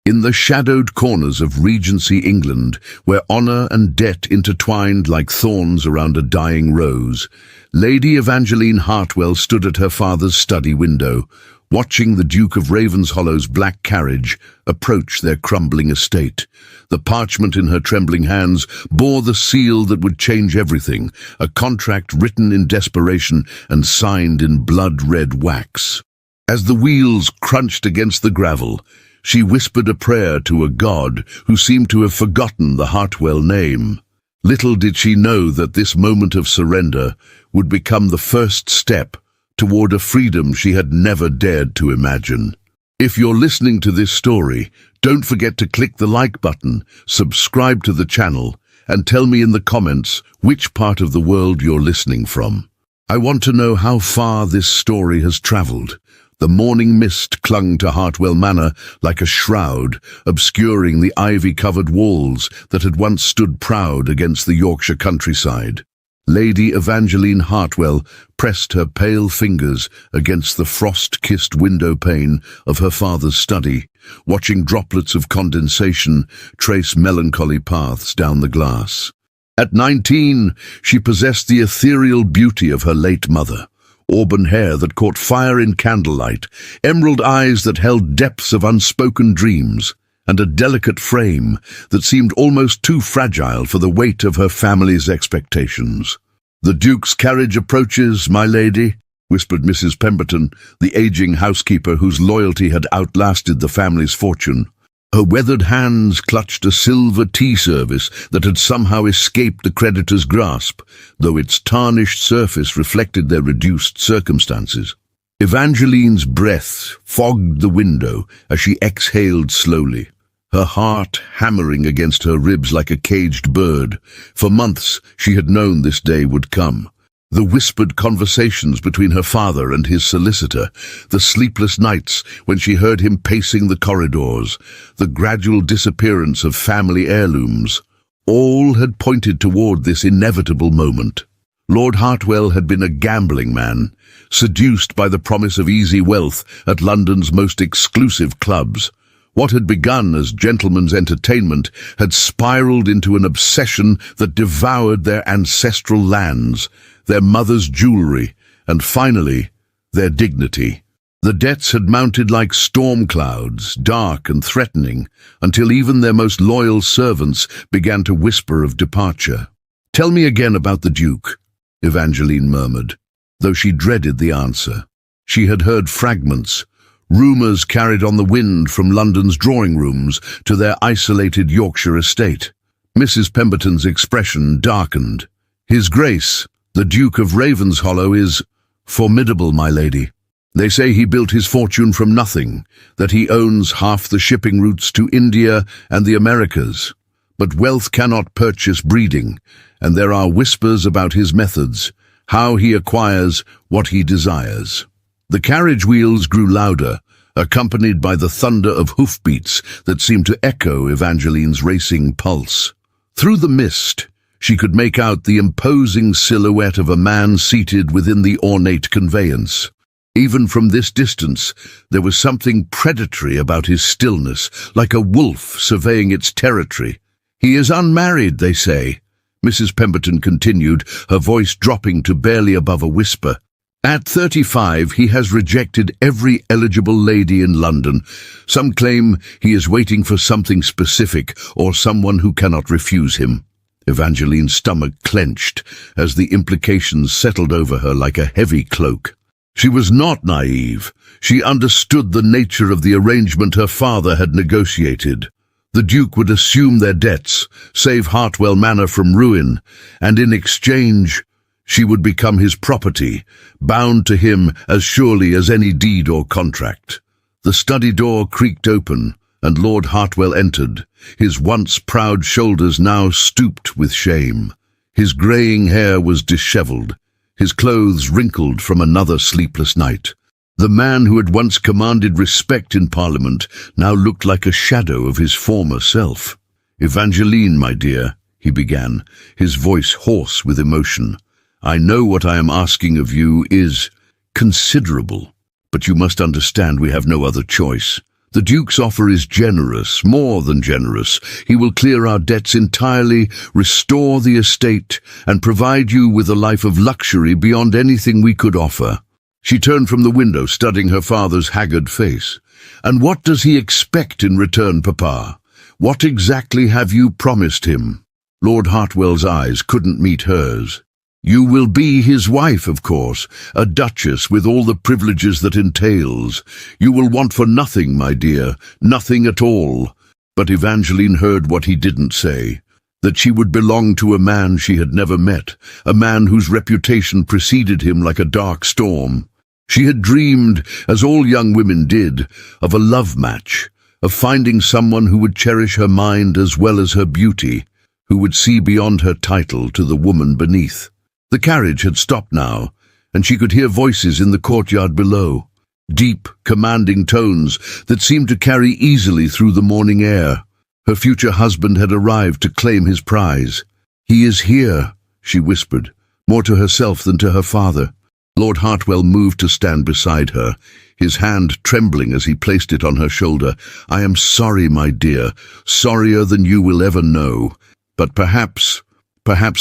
In the shadowed corners of Regency England, where honour and debt intertwined like thorns around a dying rose, Lady Evangeline Hartwell stood at her father's study window, watching the Duke of Ravenshollow's black carriage approach their crumbling estate. The parchment in her trembling hands bore the seal that would change everything, a contract written in desperation and signed in blood-red wax. As the wheels crunched against the gravel, she whispered a prayer to a god who seemed to have forgotten the Hartwell name. Little did she know that this moment of surrender would become the first step toward a freedom she had never dared to imagine. If you're listening to this story, don't forget to click the like button, subscribe to the channel, and tell me in the comments which part of the world you're listening from. I want to know how far this story has traveled. The morning mist clung to Hartwell Manor like a shroud, obscuring the ivy-covered walls that had once stood proud against the Yorkshire countryside. Lady Evangeline Hartwell pressed her pale fingers against the frost-kissed window pane of her father's study, watching droplets of condensation trace melancholy paths down the glass. At 19, she possessed the ethereal beauty of her late mother. Auburn hair that caught fire in candlelight, emerald eyes that held depths of unspoken dreams, and a delicate frame that seemed almost too fragile for the weight of her family's expectations. "The Duke's carriage approaches, my lady," whispered Mrs. Pemberton, the aging housekeeper whose loyalty had outlasted the family's fortune. Her weathered hands clutched a silver tea service that had somehow escaped the creditor's grasp, though its tarnished surface reflected their reduced circumstances. Evangeline's breath fogged the window as she exhaled slowly, her heart hammering against her ribs like a caged bird. For months she had known this day would come. The whispered conversations between her father and his solicitor, the sleepless nights when she heard him pacing the corridors, the gradual disappearance of family heirlooms, all had pointed toward this inevitable moment. Lord Hartwell had been a gambling man, seduced by the promise of easy wealth at London's most exclusive clubs. What had begun as gentlemen's entertainment had spiraled into an obsession that devoured their ancestral lands, their mother's jewelry, and finally, their dignity. The debts had mounted like storm clouds, dark and threatening, until even their most loyal servants began to whisper of departure. "Tell me again about the Duke," Evangeline murmured, though she dreaded the answer. She had heard fragments, rumours carried on the wind from London's drawing rooms to their isolated Yorkshire estate. Mrs. Pemberton's expression darkened. "His Grace, the Duke of Ravenshollow, is formidable, my lady. They say he built his fortune from nothing, that he owns half the shipping routes to India and the Americas. But wealth cannot purchase breeding, and there are whispers about his methods, how he acquires what he desires." The carriage wheels grew louder, accompanied by the thunder of hoofbeats that seemed to echo Evangeline's racing pulse. Through the mist, she could make out the imposing silhouette of a man seated within the ornate conveyance. Even from this distance, there was something predatory about his stillness, like a wolf surveying its territory. "He is unmarried, they say," Mrs. Pemberton continued, her voice dropping to barely above a whisper. "At 35, he has rejected every eligible lady in London. Some claim he is waiting for something specific or someone who cannot refuse him." Evangeline's stomach clenched as the implications settled over her like a heavy cloak. She was not naive. She understood the nature of the arrangement her father had negotiated. The Duke would assume their debts, save Hartwell Manor from ruin, and in exchange, she would become his property, bound to him as surely as any deed or contract. The study door creaked open, and Lord Hartwell entered, his once proud shoulders now stooped with shame. His greying hair was dishevelled, his clothes wrinkled from another sleepless night. The man who had once commanded respect in Parliament now looked like a shadow of his former self. "Evangeline, my dear," he began, his voice hoarse with emotion, "I know what I am asking of you is considerable, but you must understand we have no other choice. The Duke's offer is generous, more than generous. He will clear our debts entirely, restore the estate, and provide you with a life of luxury beyond anything we could offer." She turned from the window, studying her father's haggard face. "And what does he expect in return, Papa? What exactly have you promised him?" Lord Hartwell's eyes couldn't meet hers. "You will be his wife, of course, a duchess with all the privileges that entails. You will want for nothing, my dear, nothing at all." But Evangeline heard what he didn't say, that she would belong to a man she had never met, a man whose reputation preceded him like a dark storm. She had dreamed, as all young women did, of a love match, of finding someone who would cherish her mind as well as her beauty, who would see beyond her title to the woman beneath. The carriage had stopped now, and she could hear voices in the courtyard below, deep, commanding tones that seemed to carry easily through the morning air. Her future husband had arrived to claim his prize. "He is here," she whispered, more to herself than to her father. Lord Hartwell moved to stand beside her, his hand trembling as he placed it on her shoulder. "I am sorry, my dear, sorrier than you will ever know. But perhaps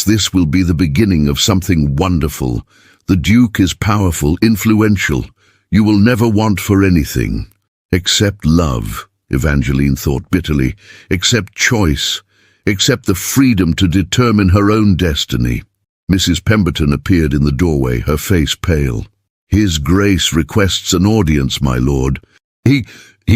this will be the beginning of something wonderful. The Duke is powerful, influential. You will never want for anything. Except love," Evangeline thought bitterly, "except choice, except the freedom to determine her own destiny." Mrs. Pemberton appeared in the doorway, her face pale. "His Grace requests an audience, my lord. He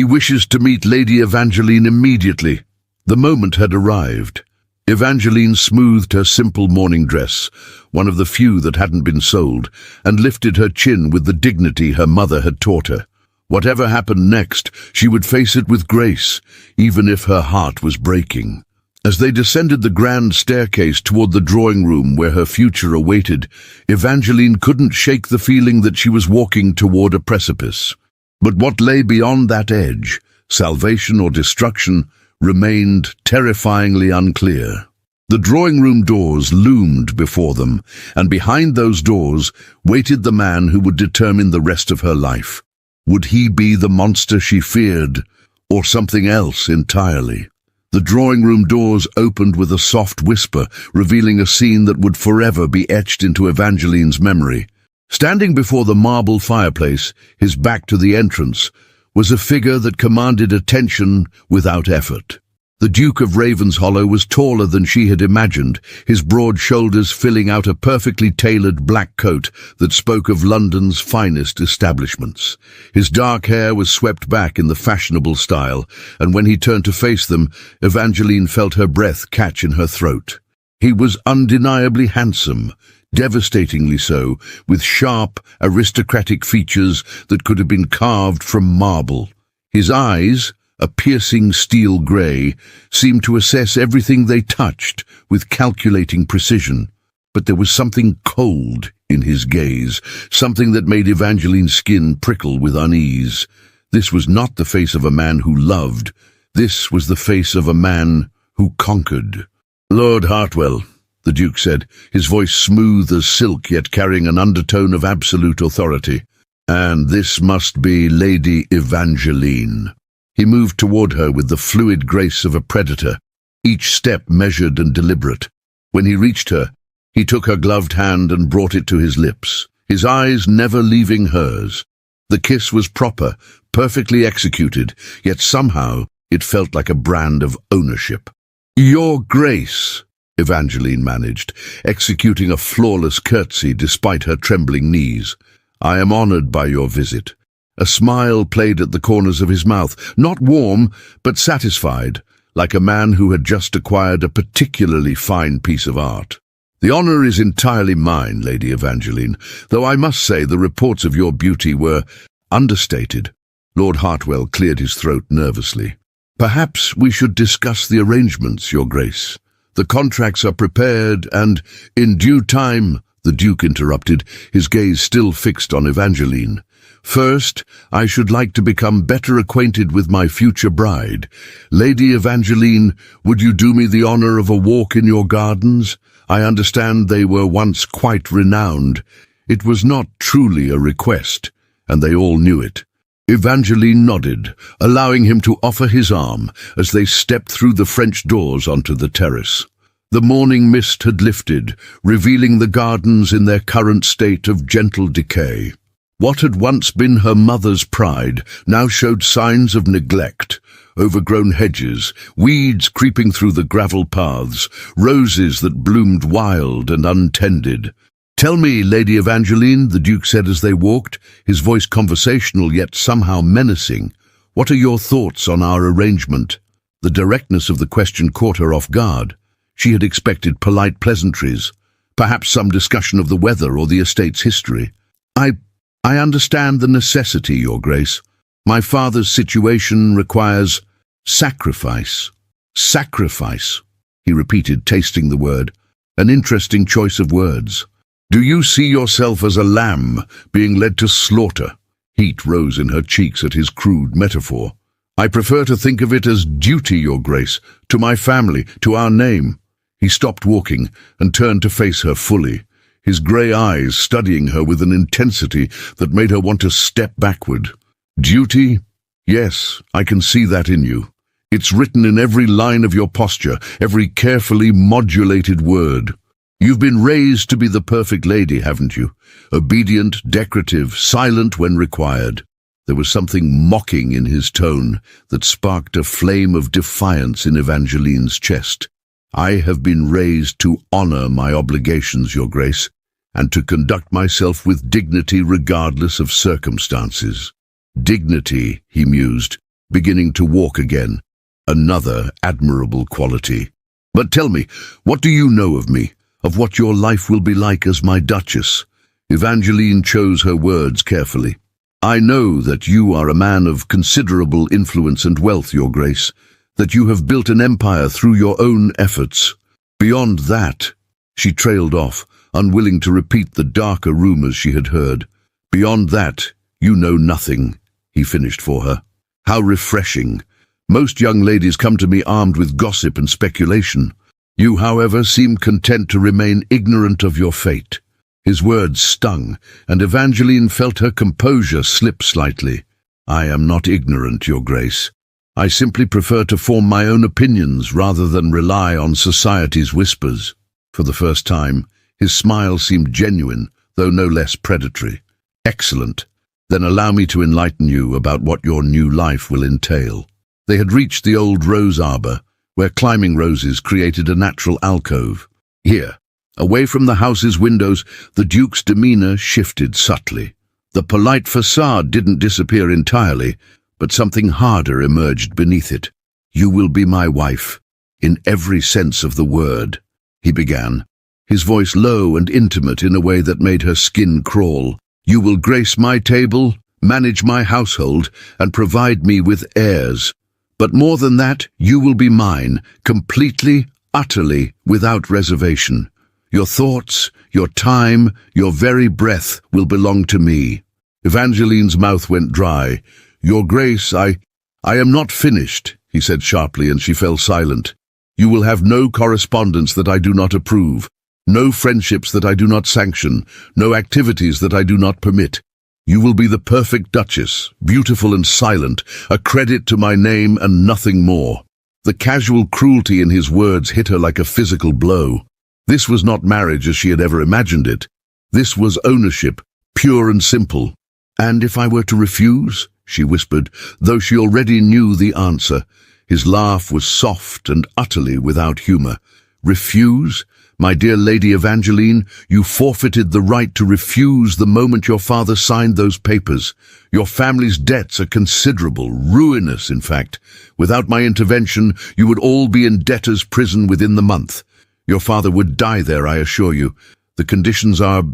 wishes to meet Lady Evangeline immediately." The moment had arrived. Evangeline smoothed her simple morning dress, one of the few that hadn't been sold, and lifted her chin with the dignity her mother had taught her. Whatever happened next, she would face it with grace, even if her heart was breaking. As they descended the grand staircase toward the drawing room where her future awaited, Evangeline couldn't shake the feeling that she was walking toward a precipice. But what lay beyond that edge, salvation or destruction, remained terrifyingly unclear. The drawing-room doors loomed before them, and behind those doors waited the man who would determine the rest of her life. Would he be the monster she feared, or something else entirely? The drawing-room doors opened with a soft whisper, revealing a scene that would forever be etched into Evangeline's memory. Standing before the marble fireplace, his back to the entrance, was a figure that commanded attention without effort. The Duke of Ravenshollow was taller than she had imagined, his broad shoulders filling out a perfectly tailored black coat that spoke of London's finest establishments. His dark hair was swept back in the fashionable style, and when he turned to face them, Evangeline felt her breath catch in her throat. He was undeniably handsome, devastatingly so, with sharp, aristocratic features that could have been carved from marble. His eyes, a piercing steel grey, seemed to assess everything they touched with calculating precision. But there was something cold in his gaze, something that made Evangeline's skin prickle with unease. This was not the face of a man who loved. This was the face of a man who conquered. "Lord Hartwell," the Duke said, his voice smooth as silk yet carrying an undertone of absolute authority. "And this must be Lady Evangeline." He moved toward her with the fluid grace of a predator, each step measured and deliberate. When he reached her, he took her gloved hand and brought it to his lips, his eyes never leaving hers. The kiss was proper, perfectly executed, yet somehow it felt like a brand of ownership. "Your Grace," Evangeline managed, executing a flawless curtsy despite her trembling knees. "I am honored by your visit." A smile played at the corners of his mouth, not warm, but satisfied, like a man who had just acquired a particularly fine piece of art. "The honor is entirely mine, Lady Evangeline, though I must say the reports of your beauty were understated." Lord Hartwell cleared his throat nervously. "Perhaps we should discuss the arrangements, Your Grace. The contracts are prepared, and in due time," the Duke interrupted, his gaze still fixed on Evangeline. "First, I should like to become better acquainted with my future bride. Lady Evangeline, would you do me the honor of a walk in your gardens? I understand they were once quite renowned." It was not truly a request, and they all knew it. Evangeline nodded, allowing him to offer his arm as they stepped through the French doors onto the terrace. The morning mist had lifted, revealing the gardens in their current state of gentle decay. What had once been her mother's pride now showed signs of neglect. Overgrown hedges, weeds creeping through the gravel paths, roses that bloomed wild and untended. "Tell me, Lady Evangeline," the Duke said as they walked, his voice conversational yet somehow menacing, "what are your thoughts on our arrangement?" The directness of the question caught her off guard. She had expected polite pleasantries, perhaps some discussion of the weather or the estate's history. I understand the necessity, Your Grace. My father's situation requires sacrifice." "Sacrifice," he repeated, tasting the word. An interesting choice of words. "Do you see yourself as a lamb being led to slaughter?" Heat rose in her cheeks at his crude metaphor. "I prefer to think of it as duty, Your Grace, to my family, to our name." He stopped walking and turned to face her fully, his grey eyes studying her with an intensity that made her want to step backward. "Duty? Yes, I can see that in you. It's written in every line of your posture, every carefully modulated word. You've been raised to be the perfect lady, haven't you? Obedient, decorative, silent when required." There was something mocking in his tone that sparked a flame of defiance in Evangeline's chest. "I have been raised to honor my obligations, Your Grace, and to conduct myself with dignity regardless of circumstances." Dignity, he mused, beginning to walk again. Another admirable quality. "But tell me, what do you know of me, of what your life will be like as my Duchess?" Evangeline chose her words carefully. "I know that you are a man of considerable influence and wealth, Your Grace, that you have built an empire through your own efforts. Beyond that," she trailed off, unwilling to repeat the darker rumors she had heard. "Beyond that, you know nothing," he finished for her. "How refreshing. Most young ladies come to me armed with gossip and speculation. You, however, seem content to remain ignorant of your fate." His words stung, and Evangeline felt her composure slip slightly. "I am not ignorant, Your Grace. I simply prefer to form my own opinions rather than rely on society's whispers." For the first time, his smile seemed genuine, though no less predatory. "Excellent. Then allow me to enlighten you about what your new life will entail." They had reached the old rose arbor, where climbing roses created a natural alcove. Here, away from the house's windows, the Duke's demeanor shifted subtly. The polite facade didn't disappear entirely, but something harder emerged beneath it. "You will be my wife, in every sense of the word," he began, his voice low and intimate in a way that made her skin crawl. "You will grace my table, manage my household, and provide me with heirs. But more than that, you will be mine, completely, utterly, without reservation. Your thoughts, your time, your very breath will belong to me." Evangeline's mouth went dry. "Your Grace, I am not finished," he said sharply, and she fell silent. "You will have no correspondence that I do not approve, no friendships that I do not sanction, no activities that I do not permit. You will be the perfect Duchess, beautiful and silent, a credit to my name and nothing more." The casual cruelty in his words hit her like a physical blow. This was not marriage as she had ever imagined it. This was ownership, pure and simple. "And if I were to refuse?" she whispered, though she already knew the answer. His laugh was soft and utterly without humor. "Refuse? My dear Lady Evangeline, you forfeited the right to refuse the moment your father signed those papers. Your family's debts are considerable, ruinous, in fact. Without my intervention, you would all be in debtor's prison within the month. Your father would die there, I assure you. The conditions are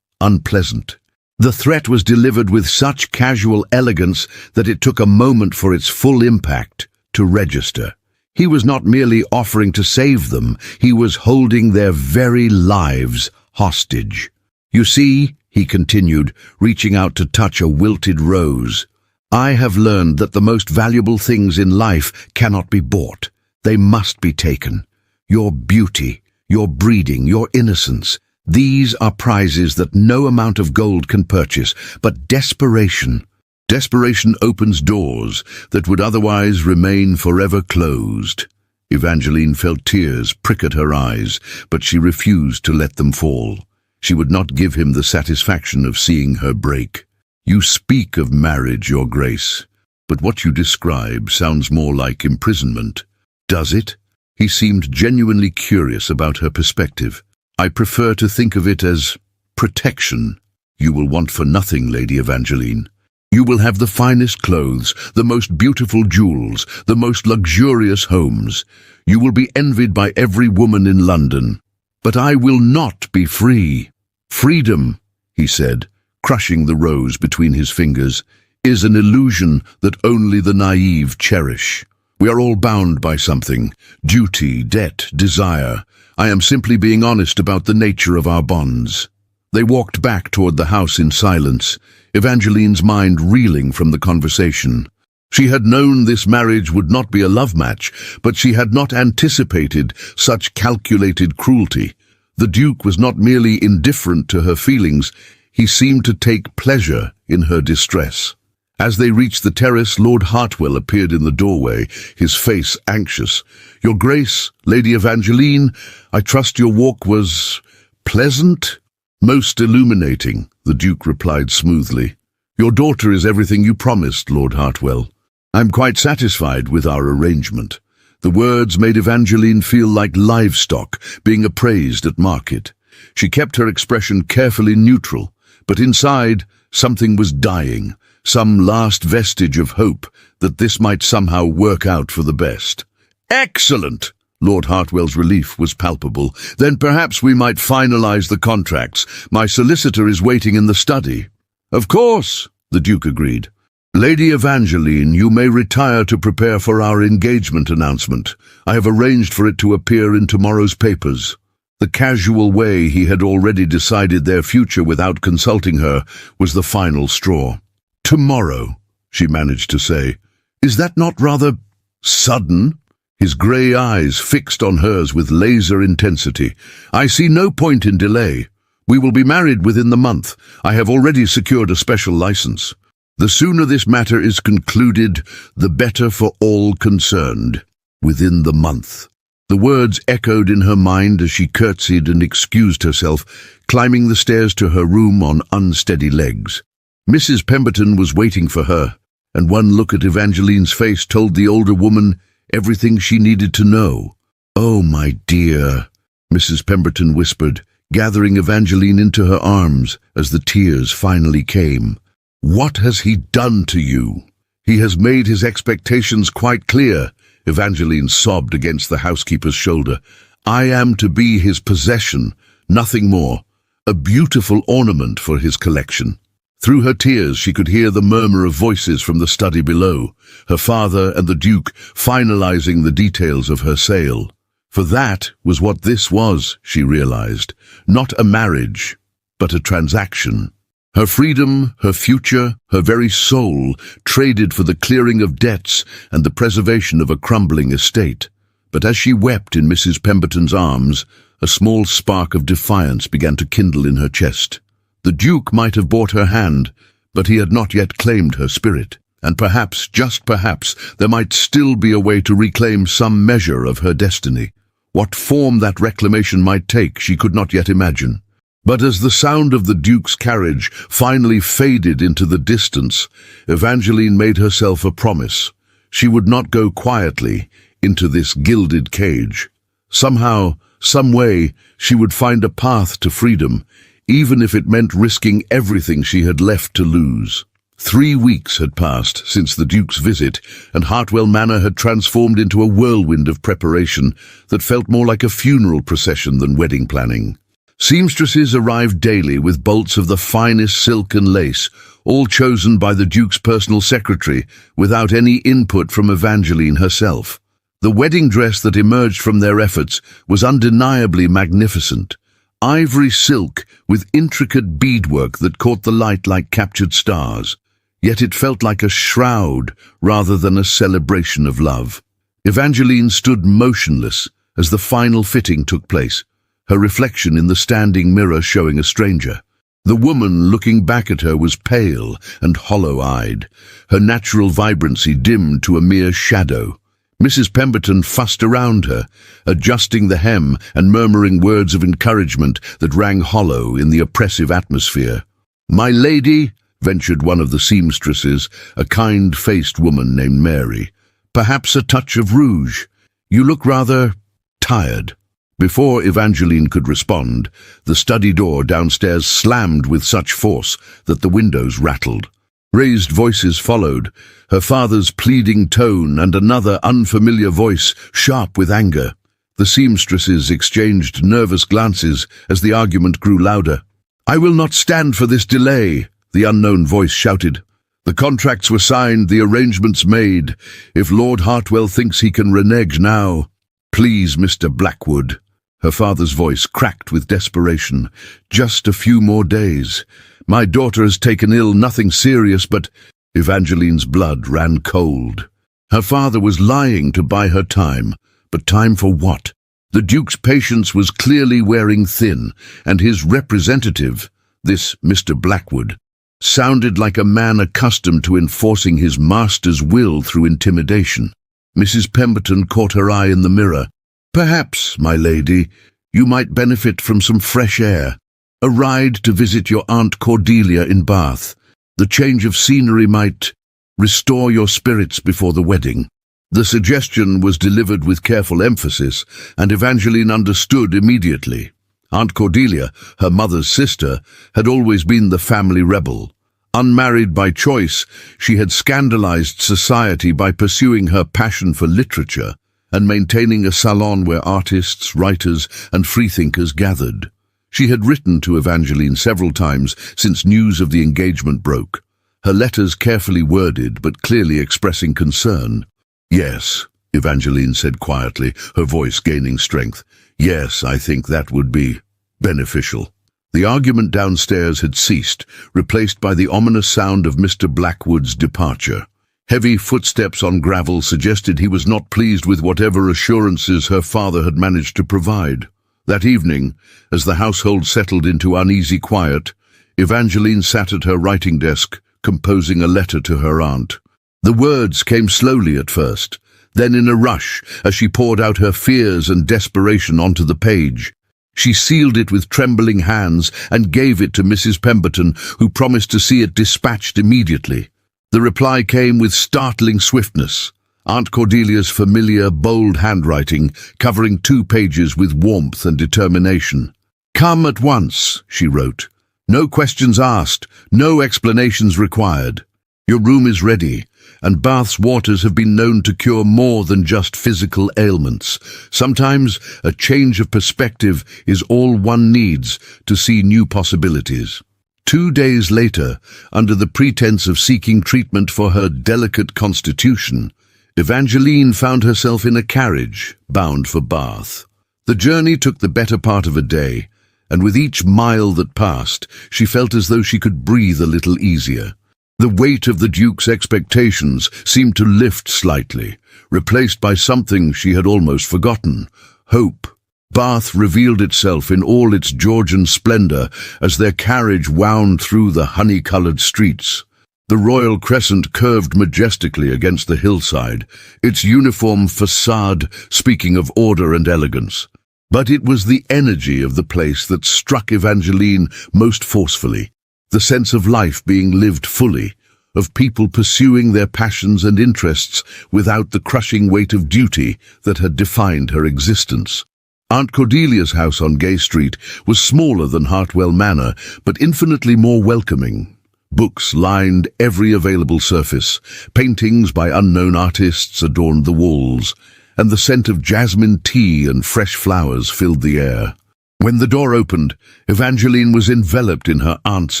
unpleasant." The threat was delivered with such casual elegance that it took a moment for its full impact to register. He was not merely offering to save them, he was holding their very lives hostage. "You see," he continued, reaching out to touch a wilted rose, "I have learned that the most valuable things in life cannot be bought. They must be taken. Your beauty, your breeding, your innocence. These are prizes that no amount of gold can purchase, but desperation, Desperation opens doors that would otherwise remain forever closed. Evangeline felt tears prick at her eyes, but she refused to let them fall. She would not give him the satisfaction of seeing her break. "You speak of marriage, Your Grace, but what you describe sounds more like imprisonment." "Does it?" He seemed genuinely curious about her perspective. "I prefer to think of it as protection. You will want for nothing, Lady Evangeline. You will have the finest clothes, the most beautiful jewels, the most luxurious homes. You will be envied by every woman in London. But I will not be free." "Freedom," he said, crushing the rose between his fingers, "is an illusion that only the naive cherish. We are all bound by something: duty, debt, desire. I am simply being honest about the nature of our bonds." They walked back toward the house in silence, Evangeline's mind reeling from the conversation. She had known this marriage would not be a love match, but she had not anticipated such calculated cruelty. The Duke was not merely indifferent to her feelings, he seemed to take pleasure in her distress. As they reached the terrace, Lord Hartwell appeared in the doorway, his face anxious. "Your Grace, Lady Evangeline, I trust your walk was pleasant?" "Most illuminating," the Duke replied smoothly. "Your daughter is everything you promised, Lord Hartwell. I'm quite satisfied with our arrangement." The words made Evangeline feel like livestock being appraised at market. She kept her expression carefully neutral, but inside something was dying, some last vestige of hope that this might somehow work out for the best. "Excellent!" Lord Hartwell's relief was palpable. "Then perhaps we might finalize the contracts. My solicitor is waiting in the study." "Of course," the Duke agreed. "Lady Evangeline, you may retire to prepare for our engagement announcement. I have arranged for it to appear in tomorrow's papers." The casual way he had already decided their future without consulting her was the final straw. "Tomorrow," she managed to say. "Is that not rather sudden?" His grey eyes fixed on hers with laser intensity. "I see no point in delay. We will be married within the month. I have already secured a special license. The sooner this matter is concluded, the better for all concerned. Within the month." The words echoed in her mind as she curtsied and excused herself, climbing the stairs to her room on unsteady legs. Mrs. Pemberton was waiting for her, and one look at Evangeline's face told the older woman everything she needed to know. "Oh, my dear," Mrs. Pemberton whispered, gathering Evangeline into her arms as the tears finally came. "What has he done to you?" "He has made his expectations quite clear," Evangeline sobbed against the housekeeper's shoulder. "I am to be his possession, nothing more. A beautiful ornament for his collection." Through her tears she could hear the murmur of voices from the study below, her father and the Duke finalizing the details of her sale. For that was what this was, she realized. Not a marriage, but a transaction. Her freedom, her future, her very soul traded for the clearing of debts and the preservation of a crumbling estate. But as she wept in Mrs. Pemberton's arms, a small spark of defiance began to kindle in her chest. The Duke might have bought her hand, but he had not yet claimed her spirit, and perhaps, just perhaps, there might still be a way to reclaim some measure of her destiny. What form that reclamation might take she could not yet imagine. But as the sound of the Duke's carriage finally faded into the distance, Evangeline made herself a promise. She would not go quietly into this gilded cage. Somehow, some way, she would find a path to freedom, even if it meant risking everything she had left to lose. 3 weeks had passed since the Duke's visit, and Hartwell Manor had transformed into a whirlwind of preparation that felt more like a funeral procession than wedding planning. Seamstresses arrived daily with bolts of the finest silk and lace, all chosen by the Duke's personal secretary, without any input from Evangeline herself. The wedding dress that emerged from their efforts was undeniably magnificent. Ivory silk with intricate beadwork that caught the light like captured stars. Yet it felt like a shroud rather than a celebration of love. Evangeline stood motionless as the final fitting took place, her reflection in the standing mirror showing a stranger. The woman looking back at her was pale and hollow-eyed, her natural vibrancy dimmed to a mere shadow. Mrs. Pemberton fussed around her, adjusting the hem and murmuring words of encouragement that rang hollow in the oppressive atmosphere. "My lady," ventured one of the seamstresses, a kind-faced woman named Mary, "perhaps a touch of rouge. You look rather tired." Before Evangeline could respond, the study door downstairs slammed with such force that the windows rattled. Raised voices followed, her father's pleading tone and another unfamiliar voice, sharp with anger. The seamstresses exchanged nervous glances as the argument grew louder. "I will not stand for this delay," the unknown voice shouted. "The contracts were signed, the arrangements made. If Lord Hartwell thinks he can renege now—" "Please, Mr. Blackwood." Her father's voice cracked with desperation. "Just a few more days. My daughter has taken ill, nothing serious, but—" Evangeline's blood ran cold. Her father was lying to buy her time, but time for what? The Duke's patience was clearly wearing thin, and his representative, this Mr. Blackwood, sounded like a man accustomed to enforcing his master's will through intimidation. Mrs. Pemberton caught her eye in the mirror. "Perhaps, my lady, you might benefit from some fresh air. A ride to visit your Aunt Cordelia in Bath. The change of scenery might restore your spirits before the wedding." The suggestion was delivered with careful emphasis, and Evangeline understood immediately. Aunt Cordelia, her mother's sister, had always been the family rebel. Unmarried by choice, she had scandalized society by pursuing her passion for literature and maintaining a salon where artists, writers, and freethinkers gathered. She had written to Evangeline several times since news of the engagement broke, her letters carefully worded but clearly expressing concern. "Yes," Evangeline said quietly, her voice gaining strength. "Yes, I think that would be beneficial." The argument downstairs had ceased, replaced by the ominous sound of Mr. Blackwood's departure. Heavy footsteps on gravel suggested he was not pleased with whatever assurances her father had managed to provide. That evening, as the household settled into uneasy quiet, Evangeline sat at her writing desk, composing a letter to her aunt. The words came slowly at first, then in a rush as she poured out her fears and desperation onto the page. She sealed it with trembling hands and gave it to Mrs. Pemberton, who promised to see it dispatched immediately. The reply came with startling swiftness. Aunt Cordelia's familiar, bold handwriting, covering 2 pages with warmth and determination. "Come at once," she wrote. "No questions asked, no explanations required. Your room is ready, and Bath's waters have been known to cure more than just physical ailments. Sometimes a change of perspective is all one needs to see new possibilities." 2 days later, under the pretense of seeking treatment for her delicate constitution, Evangeline found herself in a carriage, bound for Bath. The journey took the better part of a day, and with each mile that passed, she felt as though she could breathe a little easier. The weight of the Duke's expectations seemed to lift slightly, replaced by something she had almost forgotten: hope. Bath revealed itself in all its Georgian splendor as their carriage wound through the honey-colored streets. The royal crescent curved majestically against the hillside, its uniform facade speaking of order and elegance. But it was the energy of the place that struck Evangeline most forcefully, the sense of life being lived fully, of people pursuing their passions and interests without the crushing weight of duty that had defined her existence. Aunt Cordelia's house on Gay Street was smaller than Hartwell Manor, but infinitely more welcoming. Books lined every available surface, paintings by unknown artists adorned the walls, and the scent of jasmine tea and fresh flowers filled the air. When the door opened, Evangeline was enveloped in her aunt's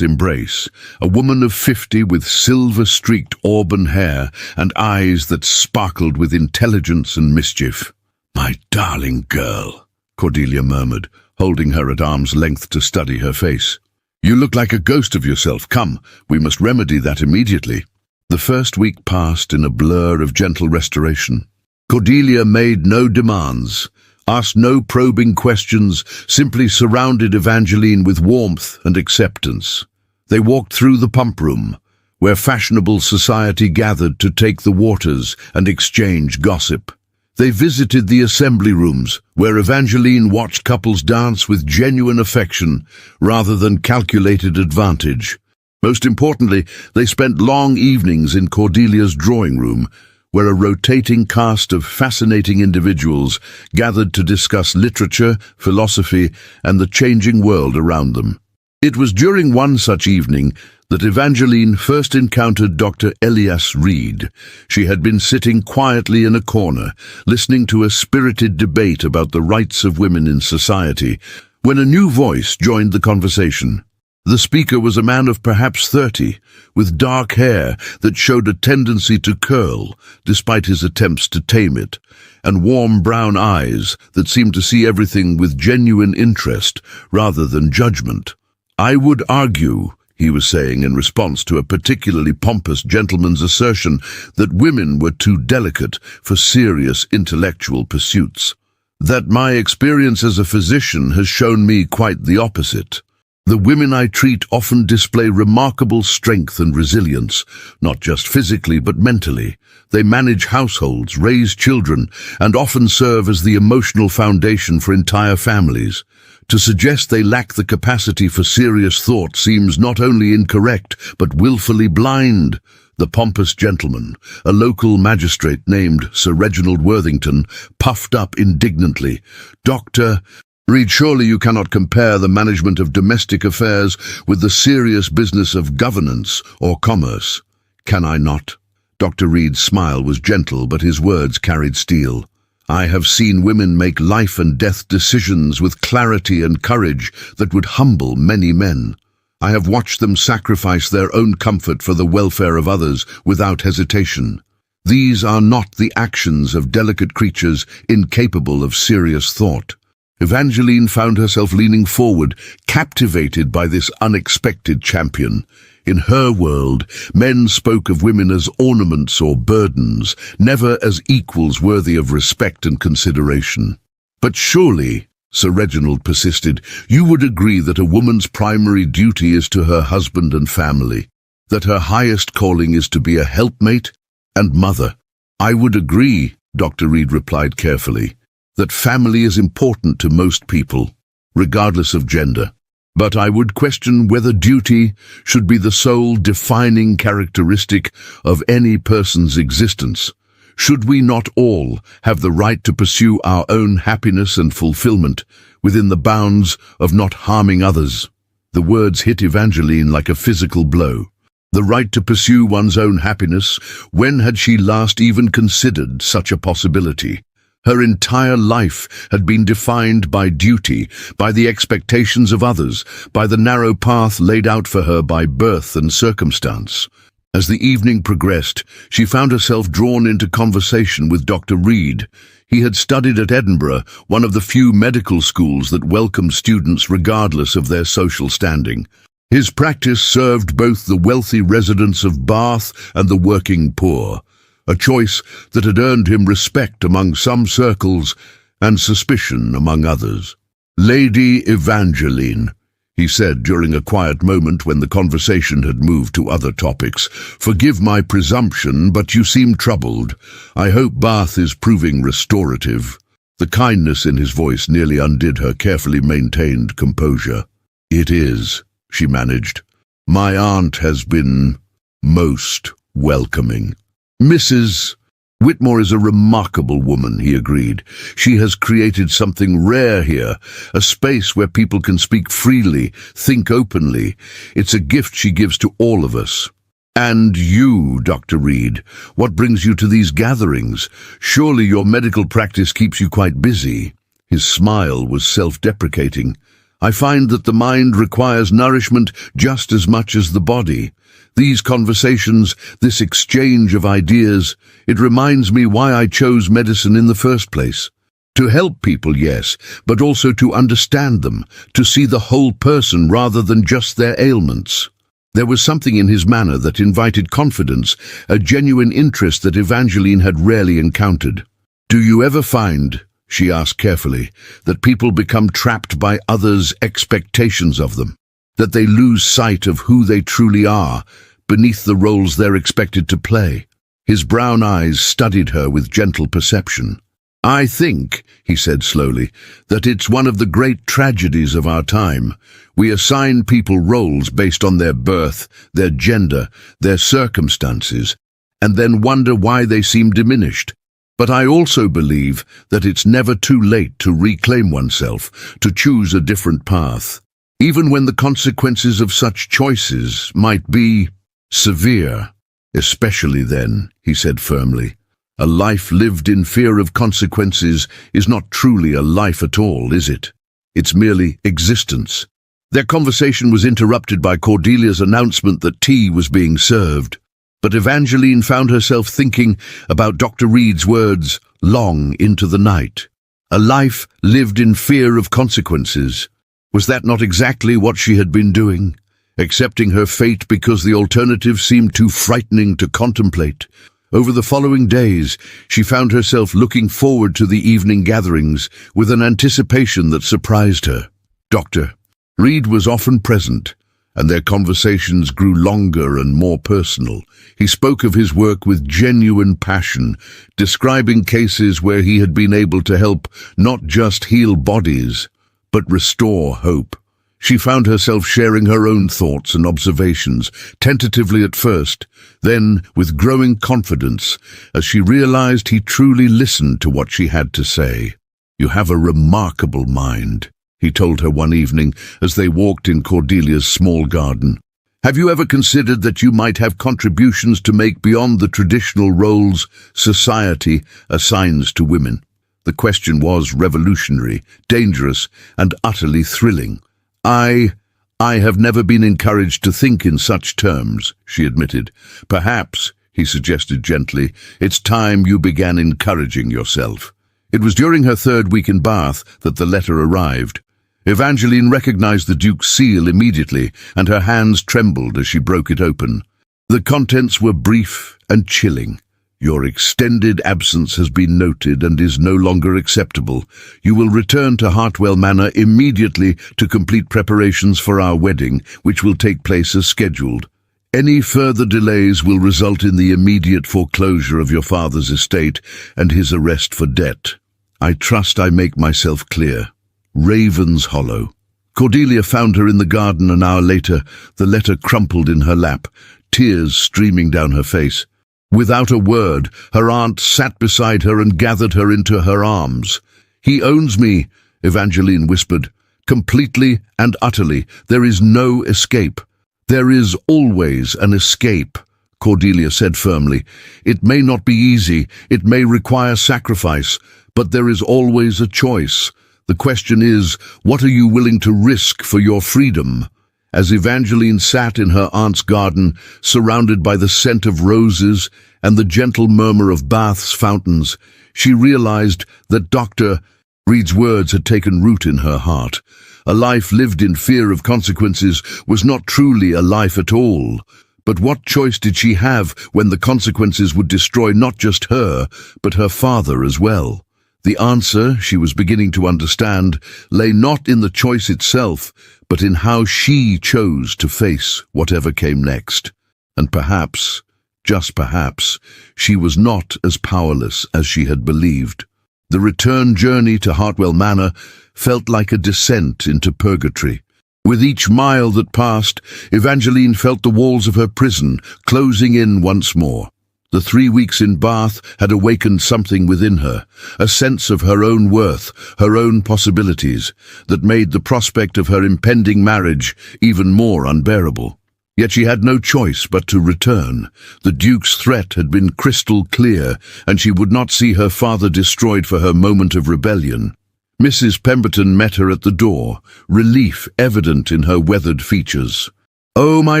embrace, a woman of 50 with silver-streaked auburn hair and eyes that sparkled with intelligence and mischief. "My darling girl," Cordelia murmured, holding her at arm's length to study her face. "You look like a ghost of yourself. Come, we must remedy that immediately." The first week passed in a blur of gentle restoration. Cordelia made no demands, asked no probing questions, simply surrounded Evangeline with warmth and acceptance. They walked through the pump room, where fashionable society gathered to take the waters and exchange gossip. They visited the assembly rooms, where Evangeline watched couples dance with genuine affection rather than calculated advantage. Most importantly, they spent long evenings in Cordelia's drawing room, where a rotating cast of fascinating individuals gathered to discuss literature, philosophy, and the changing world around them. It was during one such evening that Evangeline first encountered Dr. Elias Reed. She had been sitting quietly in a corner, listening to a spirited debate about the rights of women in society, when a new voice joined the conversation. The speaker was a man of perhaps 30, with dark hair that showed a tendency to curl, despite his attempts to tame it, and warm brown eyes that seemed to see everything with genuine interest rather than judgment. "I would argue," he was saying in response to a particularly pompous gentleman's assertion that women were too delicate for serious intellectual pursuits, "that my experience as a physician has shown me quite the opposite. The women I treat often display remarkable strength and resilience, not just physically but mentally. They manage households, raise children, and often serve as the emotional foundation for entire families. To suggest they lack the capacity for serious thought seems not only incorrect, but willfully blind." The pompous gentleman, a local magistrate named Sir Reginald Worthington, puffed up indignantly. "Dr. Reed, surely you cannot compare the management of domestic affairs with the serious business of governance or commerce." "Can I not?" Dr. Reed's smile was gentle, but his words carried steel. "I have seen women make life and death decisions with clarity and courage that would humble many men. I have watched them sacrifice their own comfort for the welfare of others without hesitation. These are not the actions of delicate creatures incapable of serious thought." Evangeline found herself leaning forward, captivated by this unexpected champion. In her world, men spoke of women as ornaments or burdens, never as equals worthy of respect and consideration. "But surely," Sir Reginald persisted, "you would agree that a woman's primary duty is to her husband and family, that her highest calling is to be a helpmate and mother." "I would agree," Dr. Reed replied carefully, "that family is important to most people, regardless of gender. But I would question whether duty should be the sole defining characteristic of any person's existence. Should we not all have the right to pursue our own happiness and fulfillment within the bounds of not harming others?" The words hit Evangeline like a physical blow. The right to pursue one's own happiness. When had she last even considered such a possibility? Her entire life had been defined by duty, by the expectations of others, by the narrow path laid out for her by birth and circumstance. As the evening progressed, she found herself drawn into conversation with Dr. Reed. He had studied at Edinburgh, one of the few medical schools that welcomed students regardless of their social standing. His practice served both the wealthy residents of Bath and the working poor, a choice that had earned him respect among some circles and suspicion among others. "Lady Evangeline," he said during a quiet moment when the conversation had moved to other topics, "forgive my presumption, but you seem troubled. I hope Bath is proving restorative." The kindness in his voice nearly undid her carefully maintained composure. "It is," she managed. "My aunt has been most welcoming." "Mrs. Whitmore is a remarkable woman," he agreed. "She has created something rare here, a space where people can speak freely, think openly. It's a gift she gives to all of us." "And you, Dr. Reed, what brings you to these gatherings? Surely your medical practice keeps you quite busy." His smile was self-deprecating. "I find that the mind requires nourishment just as much as the body. These conversations, this exchange of ideas, it reminds me why I chose medicine in the first place. To help people, yes, but also to understand them, to see the whole person rather than just their ailments." There was something in his manner that invited confidence, a genuine interest that Evangeline had rarely encountered. "Do you ever find," she asked carefully, that people become trapped by others' expectations of them, that they lose sight of who they truly are beneath the roles they're expected to play. His brown eyes studied her with gentle perception. I think, he said slowly, that it's one of the great tragedies of our time. We assign people roles based on their birth, their gender, their circumstances, and then wonder why they seem diminished. But I also believe that it's never too late to reclaim oneself, to choose a different path, even when the consequences of such choices might be severe. Especially then, he said firmly. A life lived in fear of consequences is not truly a life at all, is it? It's merely existence. Their conversation was interrupted by Cordelia's announcement that tea was being served. But Evangeline found herself thinking about Dr. Reed's words long into the night. A life lived in fear of consequences. Was that not exactly what she had been doing? Accepting her fate because the alternative seemed too frightening to contemplate. Over the following days, she found herself looking forward to the evening gatherings with an anticipation that surprised her. Dr. Reed was often present, and their conversations grew longer and more personal. He spoke of his work with genuine passion, describing cases where he had been able to help not just heal bodies, but restore hope. She found herself sharing her own thoughts and observations, tentatively at first, then with growing confidence, as she realized he truly listened to what she had to say. You have a remarkable mind, he told her one evening as they walked in Cordelia's small garden. Have you ever considered that you might have contributions to make beyond the traditional roles society assigns to women? The question was revolutionary, dangerous, and utterly thrilling. I have never been encouraged to think in such terms, she admitted. Perhaps, he suggested gently, it's time you began encouraging yourself. It was during her third week in Bath that the letter arrived. Evangeline recognized the Duke's seal immediately, and her hands trembled as she broke it open. The contents were brief and chilling. Your extended absence has been noted and is no longer acceptable. You will return to Hartwell Manor immediately to complete preparations for our wedding, which will take place as scheduled. Any further delays will result in the immediate foreclosure of your father's estate and his arrest for debt. I trust I make myself clear. Ravenshollow. Cordelia found her in the garden an hour later, the letter crumpled in her lap, tears streaming down her face. Without a word, her aunt sat beside her and gathered her into her arms. He owns me, Evangeline whispered. Completely and utterly. There is no escape. There is always an escape, Cordelia said firmly. It may not be easy, it may require sacrifice, but there is always a choice. The question is, what are you willing to risk for your freedom? As Evangeline sat in her aunt's garden, surrounded by the scent of roses and the gentle murmur of Bath's fountains, she realized that Dr. Reed's words had taken root in her heart. A life lived in fear of consequences was not truly a life at all. But what choice did she have when the consequences would destroy not just her, but her father as well? The answer, she was beginning to understand, lay not in the choice itself, but in how she chose to face whatever came next. And perhaps, just perhaps, she was not as powerless as she had believed. The return journey to Hartwell Manor felt like a descent into purgatory. With each mile that passed, Evangeline felt the walls of her prison closing in once more. The 3 weeks in Bath had awakened something within her, a sense of her own worth, her own possibilities, that made the prospect of her impending marriage even more unbearable. Yet she had no choice but to return. The Duke's threat had been crystal clear, and she would not see her father destroyed for her moment of rebellion. Mrs. Pemberton met her at the door, relief evident in her weathered features. "Oh, my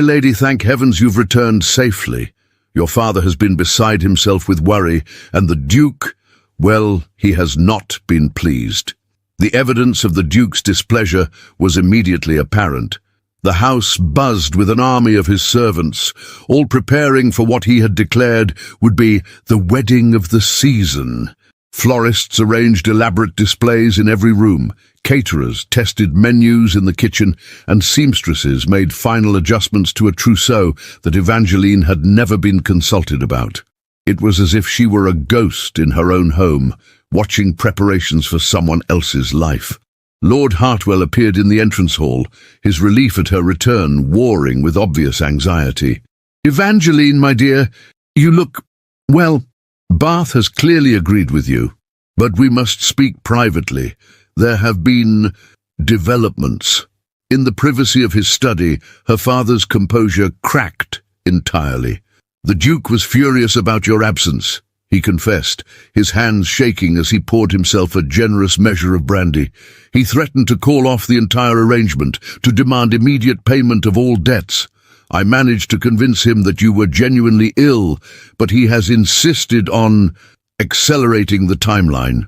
lady, thank heavens you've returned safely. Your father has been beside himself with worry, and the Duke, well, he has not been pleased." The evidence of the Duke's displeasure was immediately apparent. The house buzzed with an army of his servants, all preparing for what he had declared would be the wedding of the season. Florists arranged elaborate displays in every room, caterers tested menus in the kitchen, and seamstresses made final adjustments to a trousseau that Evangeline had never been consulted about. It was as if she were a ghost in her own home, watching preparations for someone else's life. Lord Hartwell appeared in the entrance hall, his relief at her return warring with obvious anxiety. "Evangeline, my dear, you look... well, Bath has clearly agreed with you, but we must speak privately. There have been developments." In the privacy of his study, her father's composure cracked entirely. "The Duke was furious about your absence," he confessed, his hands shaking as he poured himself a generous measure of brandy. "He threatened to call off the entire arrangement, to demand immediate payment of all debts. I managed to convince him that you were genuinely ill, but he has insisted on accelerating the timeline."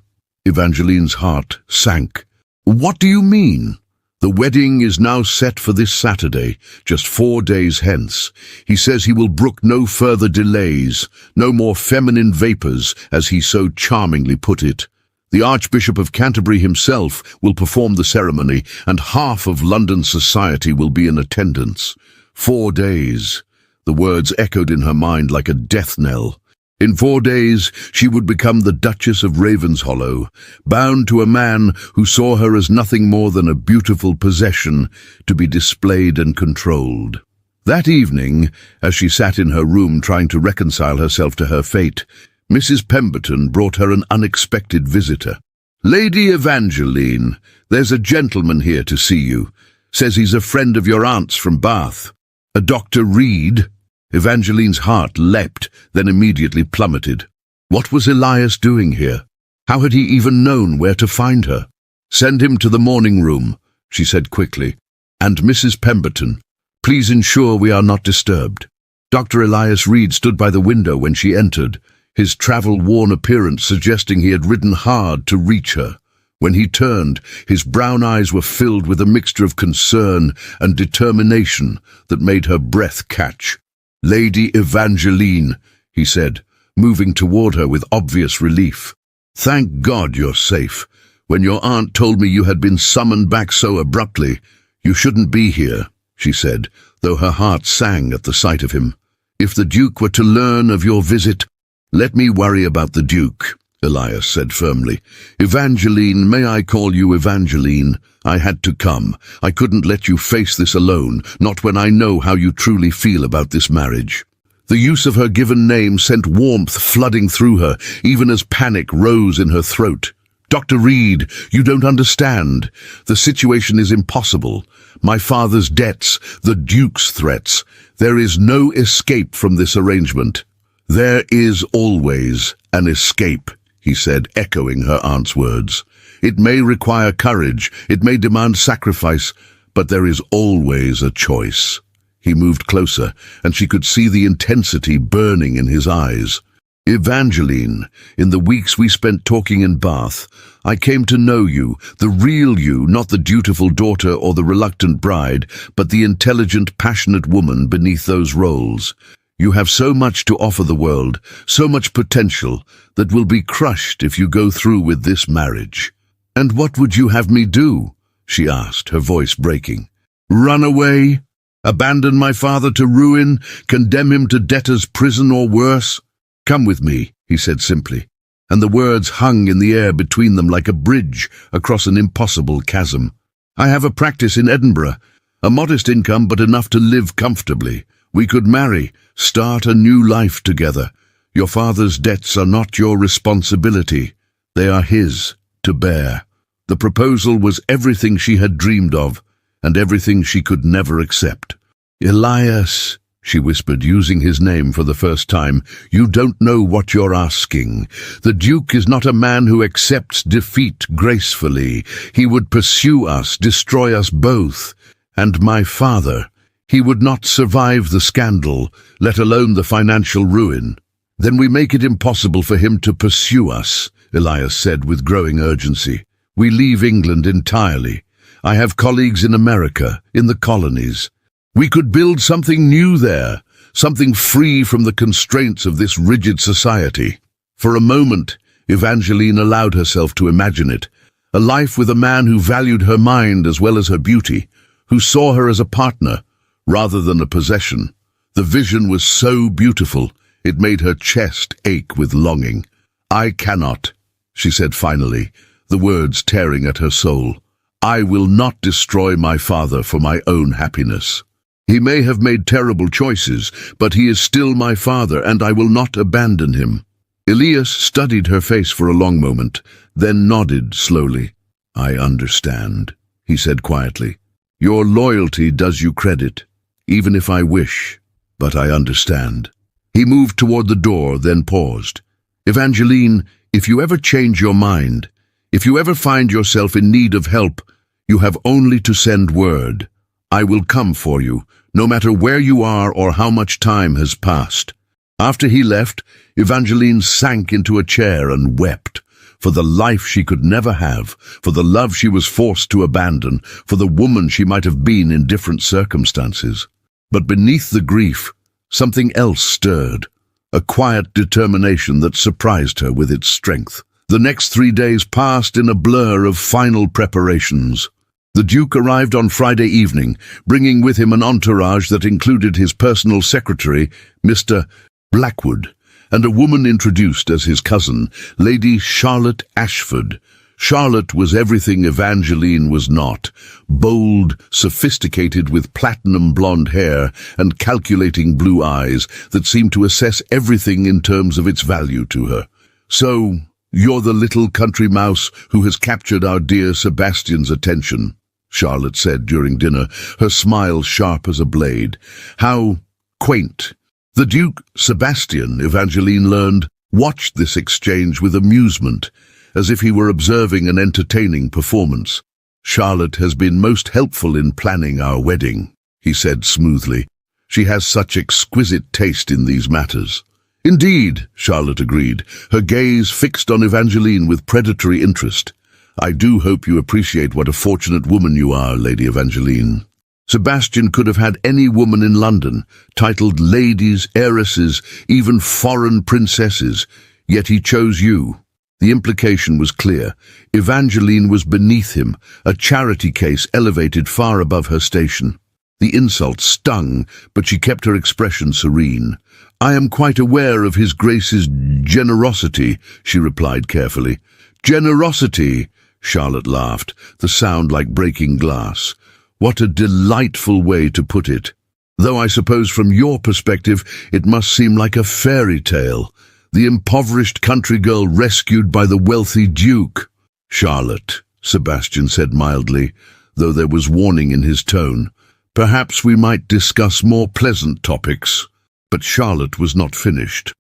Evangeline's heart sank. "What do you mean?" "The wedding is now set for this Saturday, just 4 days hence. He says he will brook no further delays, no more feminine vapours, as he so charmingly put it. The Archbishop of Canterbury himself will perform the ceremony, and half of London society will be in attendance. 4 days. The words echoed in her mind like a death knell. In 4 days, she would become the Duchess of Ravenshollow, bound to a man who saw her as nothing more than a beautiful possession to be displayed and controlled. That evening, as she sat in her room trying to reconcile herself to her fate, Mrs. Pemberton brought her an unexpected visitor. "Lady Evangeline, there's a gentleman here to see you. Says he's a friend of your aunt's from Bath. A Dr. Reed." Evangeline's heart leapt, then immediately plummeted. What was Elias doing here? How had he even known where to find her? "Send him to the morning room," she said quickly. "And Mrs. Pemberton, please ensure we are not disturbed." Dr. Elias Reed stood by the window when she entered, his travel-worn appearance suggesting he had ridden hard to reach her. When he turned, his brown eyes were filled with a mixture of concern and determination that made her breath catch. "Lady Evangeline," he said, moving toward her with obvious relief. "Thank God you're safe. When your aunt told me you had been summoned back so abruptly, you shouldn't be here," she said, though her heart sang at the sight of him. "If the Duke were to learn of your visit—" "Let me worry about the Duke," Elias said firmly. "Evangeline, may I call you Evangeline? I had to come. I couldn't let you face this alone, not when I know how you truly feel about this marriage." The use of her given name sent warmth flooding through her, even as panic rose in her throat. "Dr. Reed, you don't understand. The situation is impossible. My father's debts, the Duke's threats. There is no escape from this arrangement." "There is always an escape," he said, echoing her aunt's words. "It may require courage, it may demand sacrifice, but there is always a choice." He moved closer, and she could see the intensity burning in his eyes. "Evangeline, in the weeks we spent talking in Bath, I came to know you, the real you, not the dutiful daughter or the reluctant bride, but the intelligent, passionate woman beneath those roles. You have so much to offer the world, so much potential, that will be crushed if you go through with this marriage." "And what would you have me do?" she asked, her voice breaking. "Run away? Abandon my father to ruin? Condemn him to debtor's prison or worse?" "Come with me," he said simply, and the words hung in the air between them like a bridge across an impossible chasm. "I have a practice in Edinburgh, a modest income but enough to live comfortably. We could marry, start a new life together. Your father's debts are not your responsibility. They are his to bear." The proposal was everything she had dreamed of, and everything she could never accept. "Elias," she whispered, using his name for the first time, "you don't know what you're asking. The Duke is not a man who accepts defeat gracefully. He would pursue us, destroy us both. And my father, he would not survive the scandal, let alone the financial ruin." "Then we make it impossible for him to pursue us," Elias said with growing urgency. "We leave England entirely. I have colleagues in America, in the colonies. We could build something new there, something free from the constraints of this rigid society." For a moment, Evangeline allowed herself to imagine it. A life with a man who valued her mind as well as her beauty, who saw her as a partner rather than a possession. The vision was so beautiful, it made her chest ache with longing. "I cannot," she said finally, the words tearing at her soul. "I will not destroy my father for my own happiness. He may have made terrible choices, but he is still my father, and I will not abandon him." Elias studied her face for a long moment, then nodded slowly. "I understand," he said quietly. "Your loyalty does you credit, even if I wish, but I understand." He moved toward the door, then paused. "Evangeline, if you ever change your mind, if you ever find yourself in need of help, you have only to send word. I will come for you, no matter where you are or how much time has passed." After he left, Evangeline sank into a chair and wept, for the life she could never have, for the love she was forced to abandon, for the woman she might have been in different circumstances. But beneath the grief, something else stirred, a quiet determination that surprised her with its strength. The next 3 days passed in a blur of final preparations. The Duke arrived on Friday evening, bringing with him an entourage that included his personal secretary, Mr. Blackwood, and a woman introduced as his cousin, Lady Charlotte Ashford. Charlotte was everything Evangeline was not: bold, sophisticated, with platinum blonde hair and calculating blue eyes that seemed to assess everything in terms of its value to her. "So, you're the little country mouse who has captured our dear Sebastian's attention," Charlotte said during dinner, her smile sharp as a blade. "How quaint." The Duke, Sebastian, Evangeline learned, watched this exchange with amusement, as if he were observing an entertaining performance. "Charlotte has been most helpful in planning our wedding," he said smoothly. "She has such exquisite taste in these matters." "Indeed," Charlotte agreed, her gaze fixed on Evangeline with predatory interest. "I do hope you appreciate what a fortunate woman you are, Lady Evangeline. Sebastian could have had any woman in London, titled ladies, heiresses, even foreign princesses, yet he chose you." The implication was clear. Evangeline was beneath him, a charity case elevated far above her station. The insult stung, but she kept her expression serene. "I am quite aware of His Grace's generosity," she replied carefully. "Generosity," Charlotte laughed, the sound like breaking glass. "What a delightful way to put it. Though I suppose from your perspective it must seem like a fairy tale. The impoverished country girl rescued by the wealthy Duke." "Charlotte," Sebastian said mildly, though there was warning in his tone, "perhaps we might discuss more pleasant topics." But Charlotte was not finished.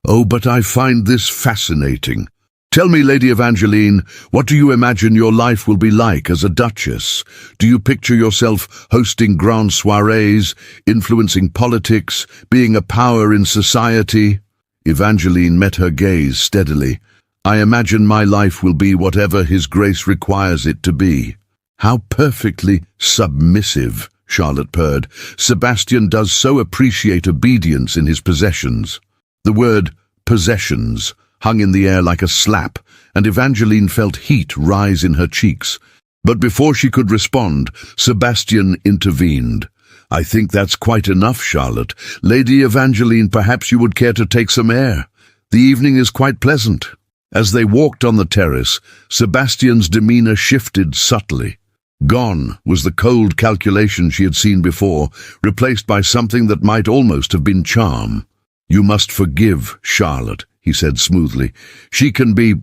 "Oh, but I find this fascinating. Tell me, Lady Evangeline, what do you imagine your life will be like as a duchess? Do you picture yourself hosting grand soirees, influencing politics, being a power in society?" Evangeline met her gaze steadily. "I imagine my life will be whatever His Grace requires it to be." "How perfectly submissive," Charlotte purred. "Sebastian does so appreciate obedience in his possessions." The word possessions hung in the air like a slap, and Evangeline felt heat rise in her cheeks. But before she could respond, Sebastian intervened. "I think that's quite enough, Charlotte. Lady Evangeline, perhaps you would care to take some air. The evening is quite pleasant." As they walked on the terrace, Sebastian's demeanor shifted subtly. Gone was the cold calculation she had seen before, replaced by something that might almost have been charm. "You must forgive Charlotte," he said smoothly. "She can be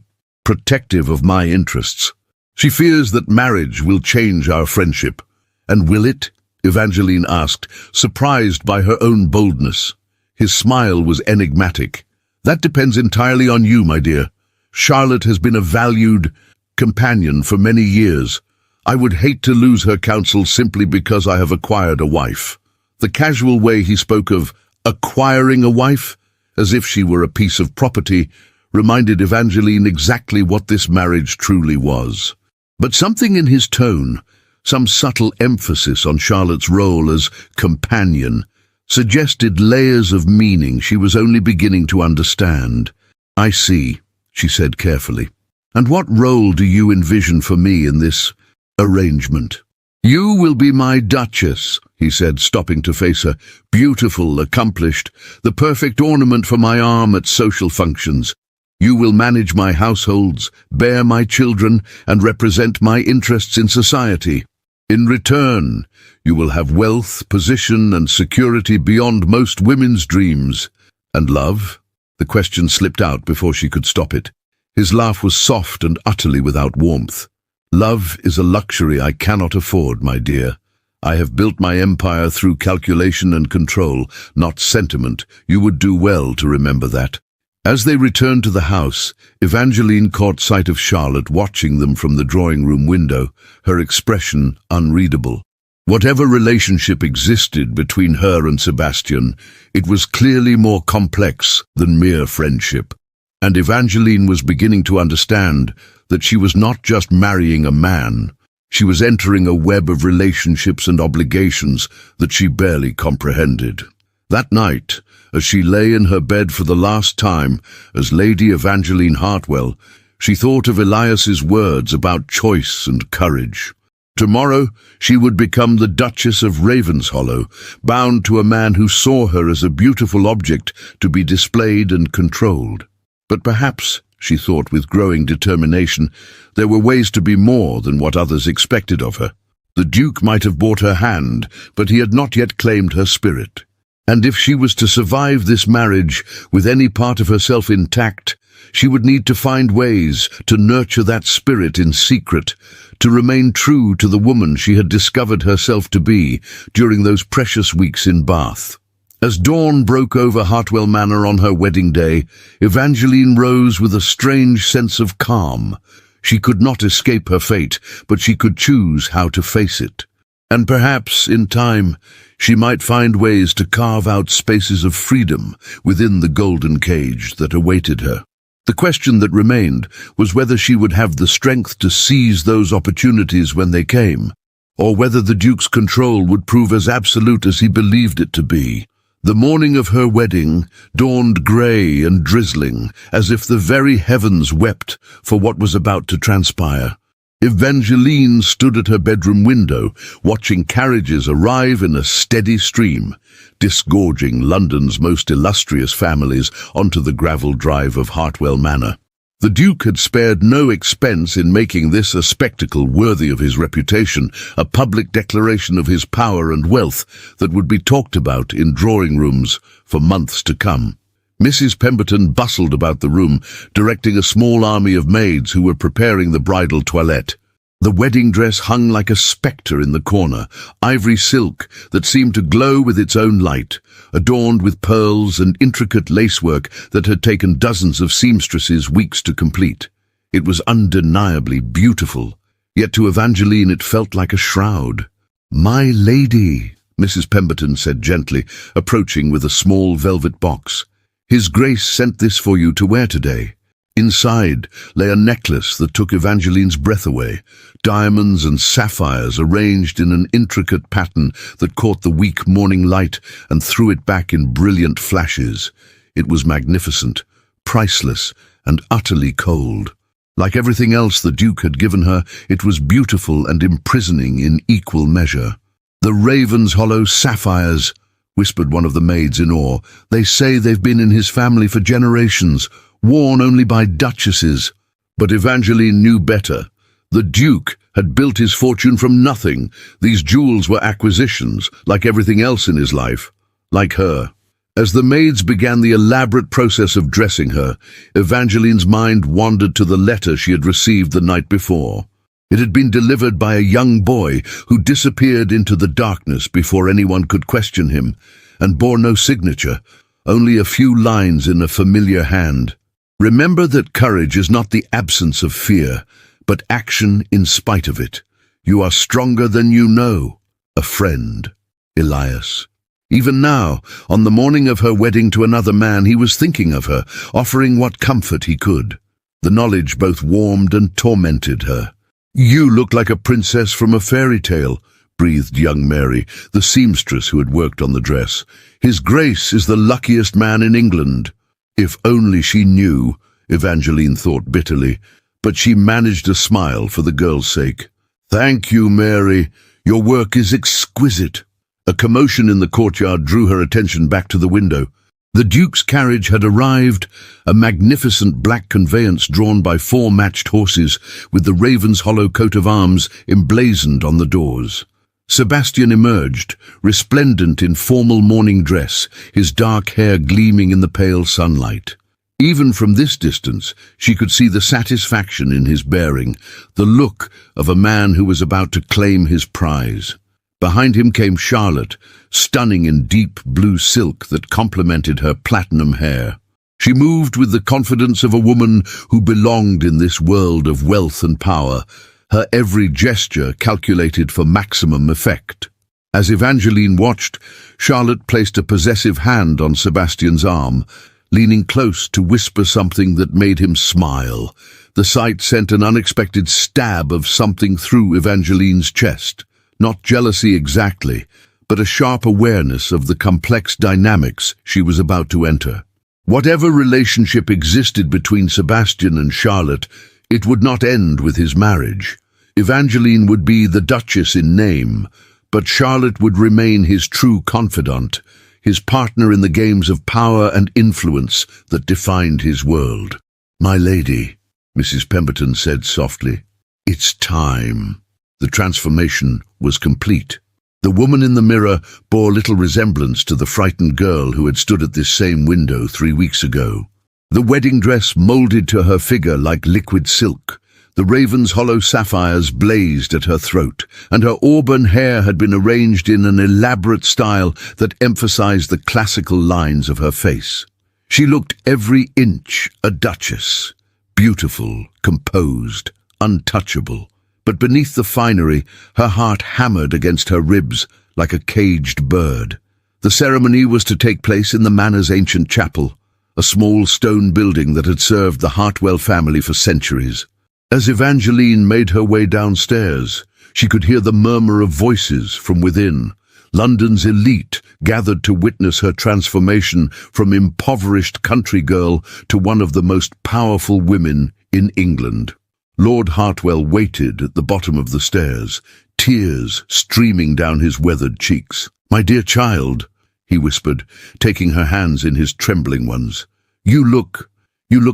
protective of my interests. She fears that marriage will change our friendship." "And will it?" Evangeline asked, surprised by her own boldness. His smile was enigmatic. "That depends entirely on you, my dear. Charlotte has been a valued companion for many years. I would hate to lose her counsel simply because I have acquired a wife." The casual way he spoke of acquiring a wife, as if she were a piece of property, reminded Evangeline exactly what this marriage truly was. But something in his tone, some subtle emphasis on Charlotte's role as companion, suggested layers of meaning she was only beginning to understand. "I see," she said carefully. "And what role do you envision for me in this arrangement?" "You will be my Duchess," he said, stopping to face her. "Beautiful, accomplished, the perfect ornament for my arm at social functions. You will manage my households, bear my children, and represent my interests in society. In return, you will have wealth, position, and security beyond most women's dreams." "And love?" The question slipped out before she could stop it. His laugh was soft and utterly without warmth. "Love is a luxury I cannot afford, my dear. I have built my empire through calculation and control, not sentiment. You would do well to remember that." As they returned to the house, Evangeline caught sight of Charlotte watching them from the drawing-room window, her expression unreadable. Whatever relationship existed between her and Sebastian, it was clearly more complex than mere friendship. And Evangeline was beginning to understand that she was not just marrying a man, she was entering a web of relationships and obligations that she barely comprehended. That night, as she lay in her bed for the last time as Lady Evangeline Hartwell, she thought of Elias's words about choice and courage. Tomorrow she would become the Duchess of Ravenshollow, bound to a man who saw her as a beautiful object to be displayed and controlled. But perhaps, she thought with growing determination, there were ways to be more than what others expected of her. The Duke might have bought her hand, but he had not yet claimed her spirit. And if she was to survive this marriage with any part of herself intact, she would need to find ways to nurture that spirit in secret, to remain true to the woman she had discovered herself to be during those precious weeks in Bath. As dawn broke over Hartwell Manor on her wedding day, Evangeline rose with a strange sense of calm. She could not escape her fate, but she could choose how to face it. And perhaps, in time, she might find ways to carve out spaces of freedom within the golden cage that awaited her. The question that remained was whether she would have the strength to seize those opportunities when they came, or whether the Duke's control would prove as absolute as he believed it to be. The morning of her wedding dawned grey and drizzling, as if the very heavens wept for what was about to transpire. Evangeline stood at her bedroom window, watching carriages arrive in a steady stream, disgorging London's most illustrious families onto the gravel drive of Hartwell Manor. The Duke had spared no expense in making this a spectacle worthy of his reputation, a public declaration of his power and wealth that would be talked about in drawing rooms for months to come. Mrs. Pemberton bustled about the room, directing a small army of maids who were preparing the bridal toilette. The wedding dress hung like a spectre in the corner, ivory silk that seemed to glow with its own light, adorned with pearls and intricate lacework that had taken dozens of seamstresses weeks to complete. It was undeniably beautiful, yet to Evangeline it felt like a shroud. "My lady," Mrs. Pemberton said gently, approaching with a small velvet box. "His Grace sent this for you to wear today." Inside lay a necklace that took Evangeline's breath away, diamonds and sapphires arranged in an intricate pattern that caught the weak morning light and threw it back in brilliant flashes. It was magnificent, priceless, and utterly cold. Like everything else the Duke had given her, it was beautiful and imprisoning in equal measure. "The Ravenshollow sapphires," whispered one of the maids in awe. "They say they've been in his family for generations, worn only by duchesses." But Evangeline knew better. The Duke had built his fortune from nothing. These jewels were acquisitions, like everything else in his life. Like her. As the maids began the elaborate process of dressing her, Evangeline's mind wandered to the letter she had received the night before. It had been delivered by a young boy who disappeared into the darkness before anyone could question him, and bore no signature, only a few lines in a familiar hand. "Remember that courage is not the absence of fear, but action in spite of it. You are stronger than you know. A friend, Elias." Even now, on the morning of her wedding to another man, he was thinking of her, offering what comfort he could. The knowledge both warmed and tormented her. "You look like a princess from a fairy tale," breathed young Mary, the seamstress who had worked on the dress. "His Grace is the luckiest man in England." If only she knew, Evangeline thought bitterly, but she managed a smile for the girl's sake. "Thank you, Mary. Your work is exquisite." A commotion in the courtyard drew her attention back to the window. The Duke's carriage had arrived, a magnificent black conveyance drawn by 4 matched horses, with the Ravenshollow coat of arms emblazoned on the doors. Sebastian emerged, resplendent in formal morning dress, his dark hair gleaming in the pale sunlight. Even from this distance, she could see the satisfaction in his bearing, the look of a man who was about to claim his prize. Behind him came Charlotte, stunning in deep blue silk that complemented her platinum hair. She moved with the confidence of a woman who belonged in this world of wealth and power, her every gesture calculated for maximum effect. As Evangeline watched, Charlotte placed a possessive hand on Sebastian's arm, leaning close to whisper something that made him smile. The sight sent an unexpected stab of something through Evangeline's chest. Not jealousy exactly, but a sharp awareness of the complex dynamics she was about to enter. Whatever relationship existed between Sebastian and Charlotte, it would not end with his marriage. Evangeline would be the Duchess in name, but Charlotte would remain his true confidant, his partner in the games of power and influence that defined his world. "My lady," Mrs. Pemberton said softly, "it's time." The transformation was complete. The woman in the mirror bore little resemblance to the frightened girl who had stood at this same window 3 weeks ago. The wedding dress molded to her figure like liquid silk. The Ravenshollow sapphires blazed at her throat, and her auburn hair had been arranged in an elaborate style that emphasized the classical lines of her face. She looked every inch a duchess, beautiful, composed, untouchable. But beneath the finery, her heart hammered against her ribs like a caged bird. The ceremony was to take place in the manor's ancient chapel, a small stone building that had served the Hartwell family for centuries. As Evangeline made her way downstairs, she could hear the murmur of voices from within. London's elite gathered to witness her transformation from impoverished country girl to one of the most powerful women in England. Lord Hartwell waited at the bottom of the stairs, tears streaming down his weathered cheeks. "My dear child," he whispered, taking her hands in his trembling ones. You look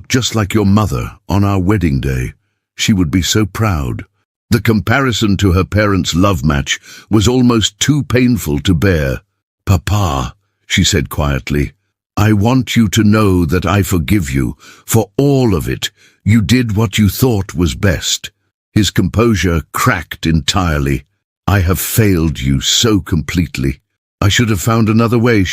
just like your mother on our wedding day. She would be so proud." The comparison to her parents' love match was almost too painful to bear. "Papa," she said quietly, "I want you to know that I forgive you for all of it. You did what you thought was best." His composure cracked entirely. "I have failed you so completely. I should have found another way,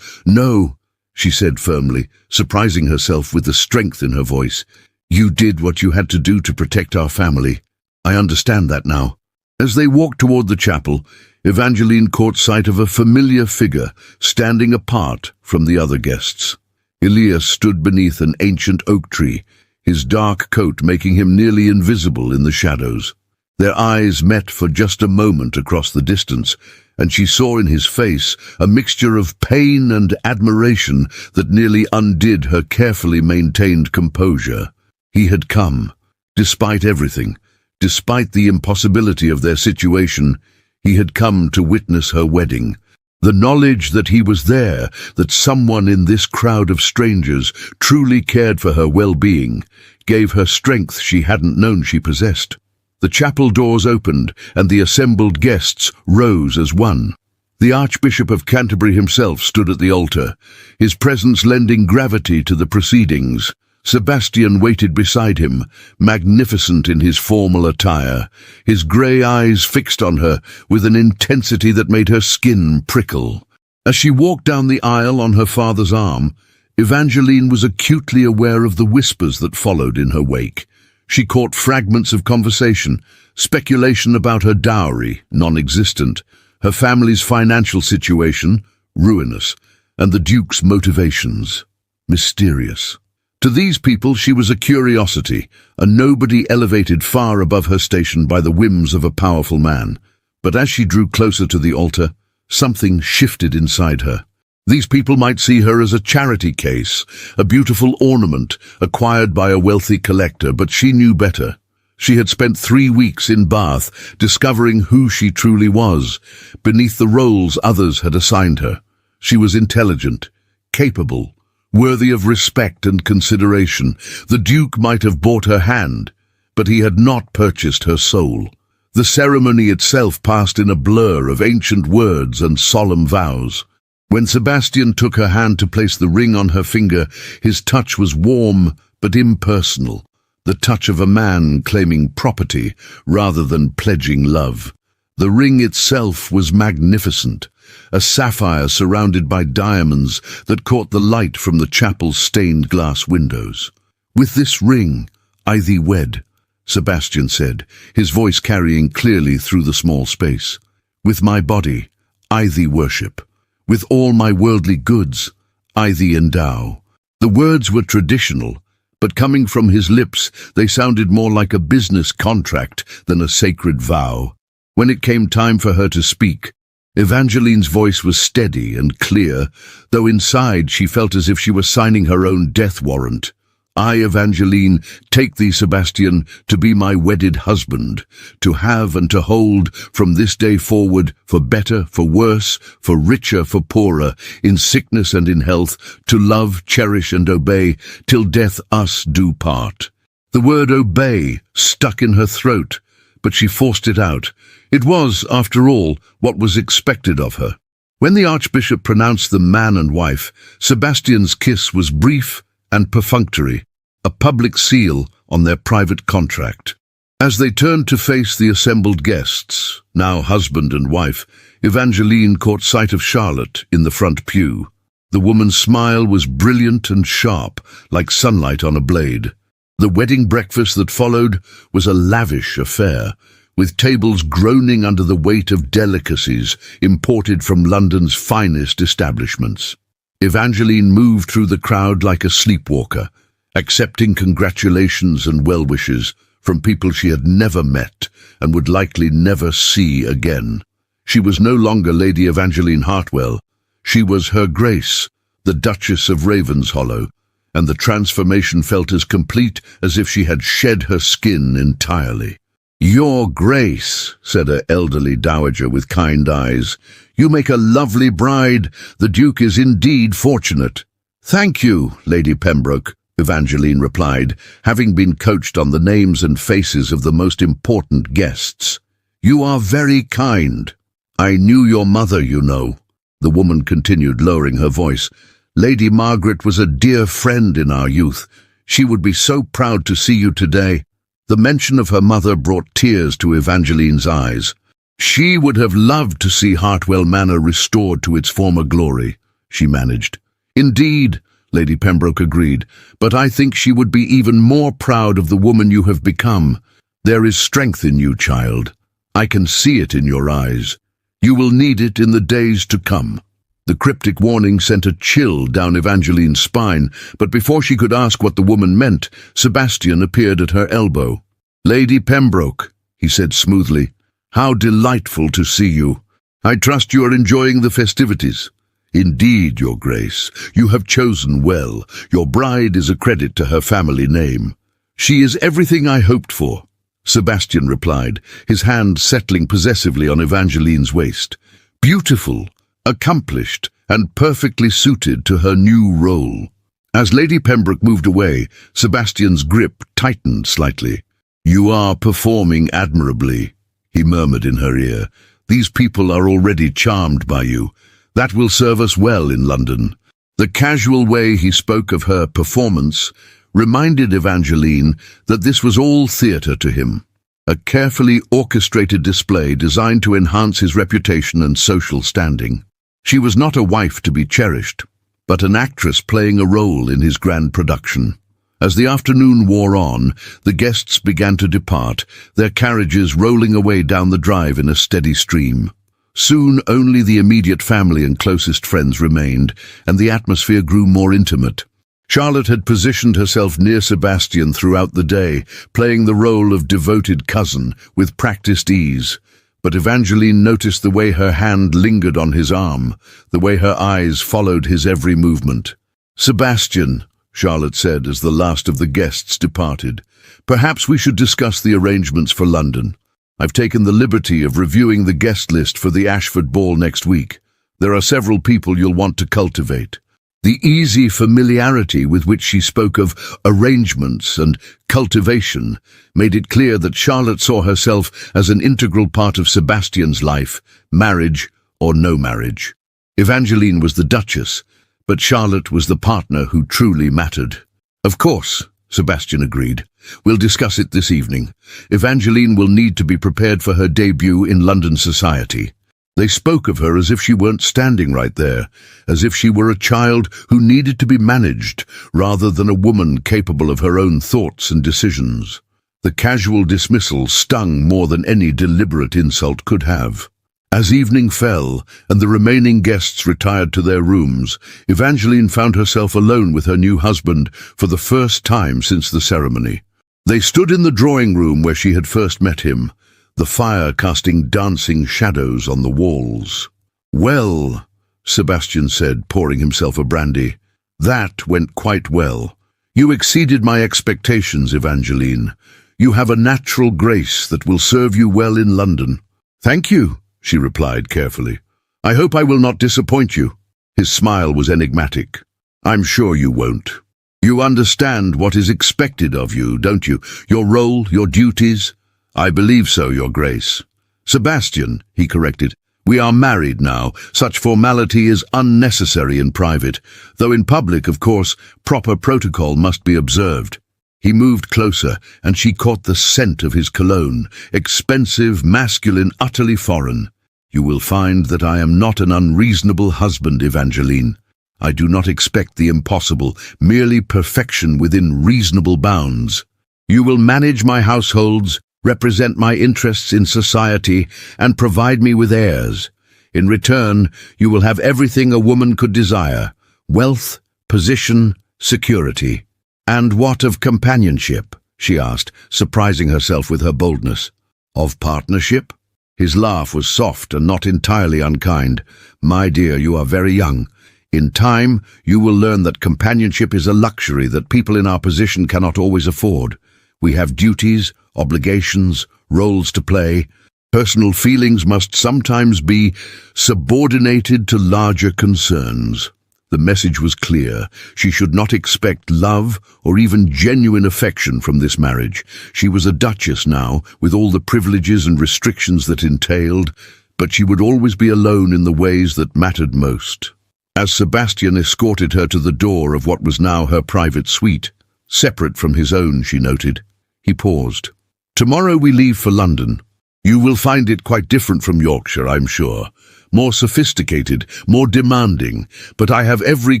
No," she said firmly, surprising herself with the strength in her voice. "You did what you had to do to protect our family. I understand that now." As they walked toward the chapel, Evangeline caught sight of a familiar figure standing apart from the other guests. Elias stood beneath an ancient oak tree, his dark coat making him nearly invisible in the shadows. Their eyes met for just a moment across the distance, and she saw in his face a mixture of pain and admiration that nearly undid her carefully maintained composure. He had come, despite everything, despite the impossibility of their situation. He had come to witness her wedding. The knowledge that he was there, that someone in this crowd of strangers truly cared for her well-being, gave her strength she hadn't known she possessed. The chapel doors opened, and the assembled guests rose as one. The Archbishop of Canterbury himself stood at the altar, his presence lending gravity to the proceedings. Sebastian waited beside him, magnificent in his formal attire, his grey eyes fixed on her with an intensity that made her skin prickle. As she walked down the aisle on her father's arm, Evangeline was acutely aware of the whispers that followed in her wake. She caught fragments of conversation, speculation about her dowry, non-existent, her family's financial situation, ruinous, and the Duke's motivations, mysterious. To these people she was a curiosity, a nobody elevated far above her station by the whims of a powerful man. But as she drew closer to the altar, something shifted inside her. These people might see her as a charity case, a beautiful ornament acquired by a wealthy collector, but she knew better. She had spent 3 weeks in Bath discovering who she truly was, beneath the roles others had assigned her. She was intelligent, capable, worthy of respect and consideration. The Duke might have bought her hand, but he had not purchased her soul. The ceremony itself passed in a blur of ancient words and solemn vows. When Sebastian took her hand to place the ring on her finger, his touch was warm but impersonal, the touch of a man claiming property rather than pledging love. The ring itself was magnificent, a sapphire surrounded by diamonds that caught the light from the chapel's stained glass windows. "With this ring, I thee wed," Sebastian said, his voice carrying clearly through the small space. "With my body, I thee worship. With all my worldly goods, I thee endow." The words were traditional, but coming from his lips, they sounded more like a business contract than a sacred vow. When it came time for her to speak, Evangeline's voice was steady and clear, though inside she felt as if she were signing her own death warrant. "I, Evangeline, take thee, Sebastian, to be my wedded husband, to have and to hold from this day forward, for better, for worse, for richer, for poorer, in sickness and in health, to love, cherish and obey, till death us do part." The word obey stuck in her throat, but she forced it out. It was, after all, what was expected of her. When the Archbishop pronounced them man and wife, Sebastian's kiss was brief and perfunctory, a public seal on their private contract. As they turned to face the assembled guests, now husband and wife, Evangeline caught sight of Charlotte in the front pew. The woman's smile was brilliant and sharp, like sunlight on a blade. The wedding breakfast that followed was a lavish affair, with tables groaning under the weight of delicacies imported from London's finest establishments. Evangeline moved through the crowd like a sleepwalker, accepting congratulations and well-wishes from people she had never met and would likely never see again. She was no longer Lady Evangeline Hartwell. She was Her Grace, the Duchess of Ravenshollow, and the transformation felt as complete as if she had shed her skin entirely. "Your Grace," said an elderly dowager with kind eyes, "you make a lovely bride. The Duke is indeed fortunate." "Thank you, Lady Pembroke," Evangeline replied, having been coached on the names and faces of the most important guests. "You are very kind. I knew your mother, you know," the woman continued, lowering her voice. "Lady Margaret was a dear friend in our youth. She would be so proud to see you today." The mention of her mother brought tears to Evangeline's eyes. She would have loved to see Hartwell Manor restored to its former glory, she managed. "Indeed," Lady Pembroke agreed, "but I think she would be even more proud of the woman you have become. There is strength in you, child. I can see it in your eyes. You will need it in the days to come." The cryptic warning sent a chill down Evangeline's spine, but before she could ask what the woman meant, Sebastian appeared at her elbow. "Lady Pembroke," he said smoothly, "how delightful to see you. I trust you are enjoying the festivities." "Indeed, Your Grace, you have chosen well. Your bride is a credit to her family name." "She is everything I hoped for," Sebastian replied, his hand settling possessively on Evangeline's waist. "Beautiful, accomplished, and perfectly suited to her new role." As Lady Pembroke moved away, Sebastian's grip tightened slightly. "You are performing admirably," he murmured in her ear. "These people are already charmed by you. That will serve us well in London." The casual way he spoke of her performance reminded Evangeline that this was all theatre to him, a carefully orchestrated display designed to enhance his reputation and social standing. She was not a wife to be cherished, but an actress playing a role in his grand production. As the afternoon wore on, the guests began to depart, their carriages rolling away down the drive in a steady stream. Soon only the immediate family and closest friends remained, and the atmosphere grew more intimate. Charlotte had positioned herself near Sebastian throughout the day, playing the role of devoted cousin with practiced ease. but Evangeline noticed the way her hand lingered on his arm, the way her eyes followed his every movement. "Sebastian," Charlotte said as the last of the guests departed, "perhaps we should discuss the arrangements for London. I've taken the liberty of reviewing the guest list for the Ashford ball next week. There are several people you'll want to cultivate." The easy familiarity with which she spoke of arrangements and cultivation made it clear that Charlotte saw herself as an integral part of Sebastian's life, marriage or no marriage. Evangeline was the Duchess, but Charlotte was the partner who truly mattered. "Of course," Sebastian agreed. "We'll discuss it this evening. Evangeline will need to be prepared for her debut in London society." They spoke of her as if she weren't standing right there, as if she were a child who needed to be managed, rather than a woman capable of her own thoughts and decisions. The casual dismissal stung more than any deliberate insult could have. As evening fell and the remaining guests retired to their rooms, Evangeline found herself alone with her new husband for the first time since the ceremony. They stood in the drawing room where she had first met him, the fire casting dancing shadows on the walls. "Well," Sebastian said, pouring himself a brandy, "that went quite well. You exceeded my expectations, Evangeline. You have a natural grace that will serve you well in London." "Thank you," she replied carefully. "I hope I will not disappoint you." His smile was enigmatic. "I'm sure you won't. You understand what is expected of you, don't you? Your role, your duties." "I believe so, Your Grace." "Sebastian," he corrected, "we are married now. Such formality is unnecessary in private, though in public, of course, proper protocol must be observed." He moved closer, and she caught the scent of his cologne, expensive, masculine, utterly foreign. "You will find that I am not an unreasonable husband, Evangeline. I do not expect the impossible, merely perfection within reasonable bounds. You will manage my households, represent my interests in society, and provide me with heirs. In return, you will have everything a woman could desire: wealth, position, security." "And what of companionship?" she asked, surprising herself with her boldness. "Of partnership?" His laugh was soft and not entirely unkind. "My dear, you are very young. In time, you will learn that companionship is a luxury that people in our position cannot always afford. We have duties, obligations, roles to play. Personal feelings must sometimes be subordinated to larger concerns." The message was clear. She should not expect love or even genuine affection from this marriage. She was a duchess now, with all the privileges and restrictions that entailed, but she would always be alone in the ways that mattered most. As Sebastian escorted her to the door of what was now her private suite, separate from his own, she noted, he paused. "Tomorrow we leave for London. You will find it quite different from Yorkshire, I'm sure. More sophisticated, more demanding, but I have every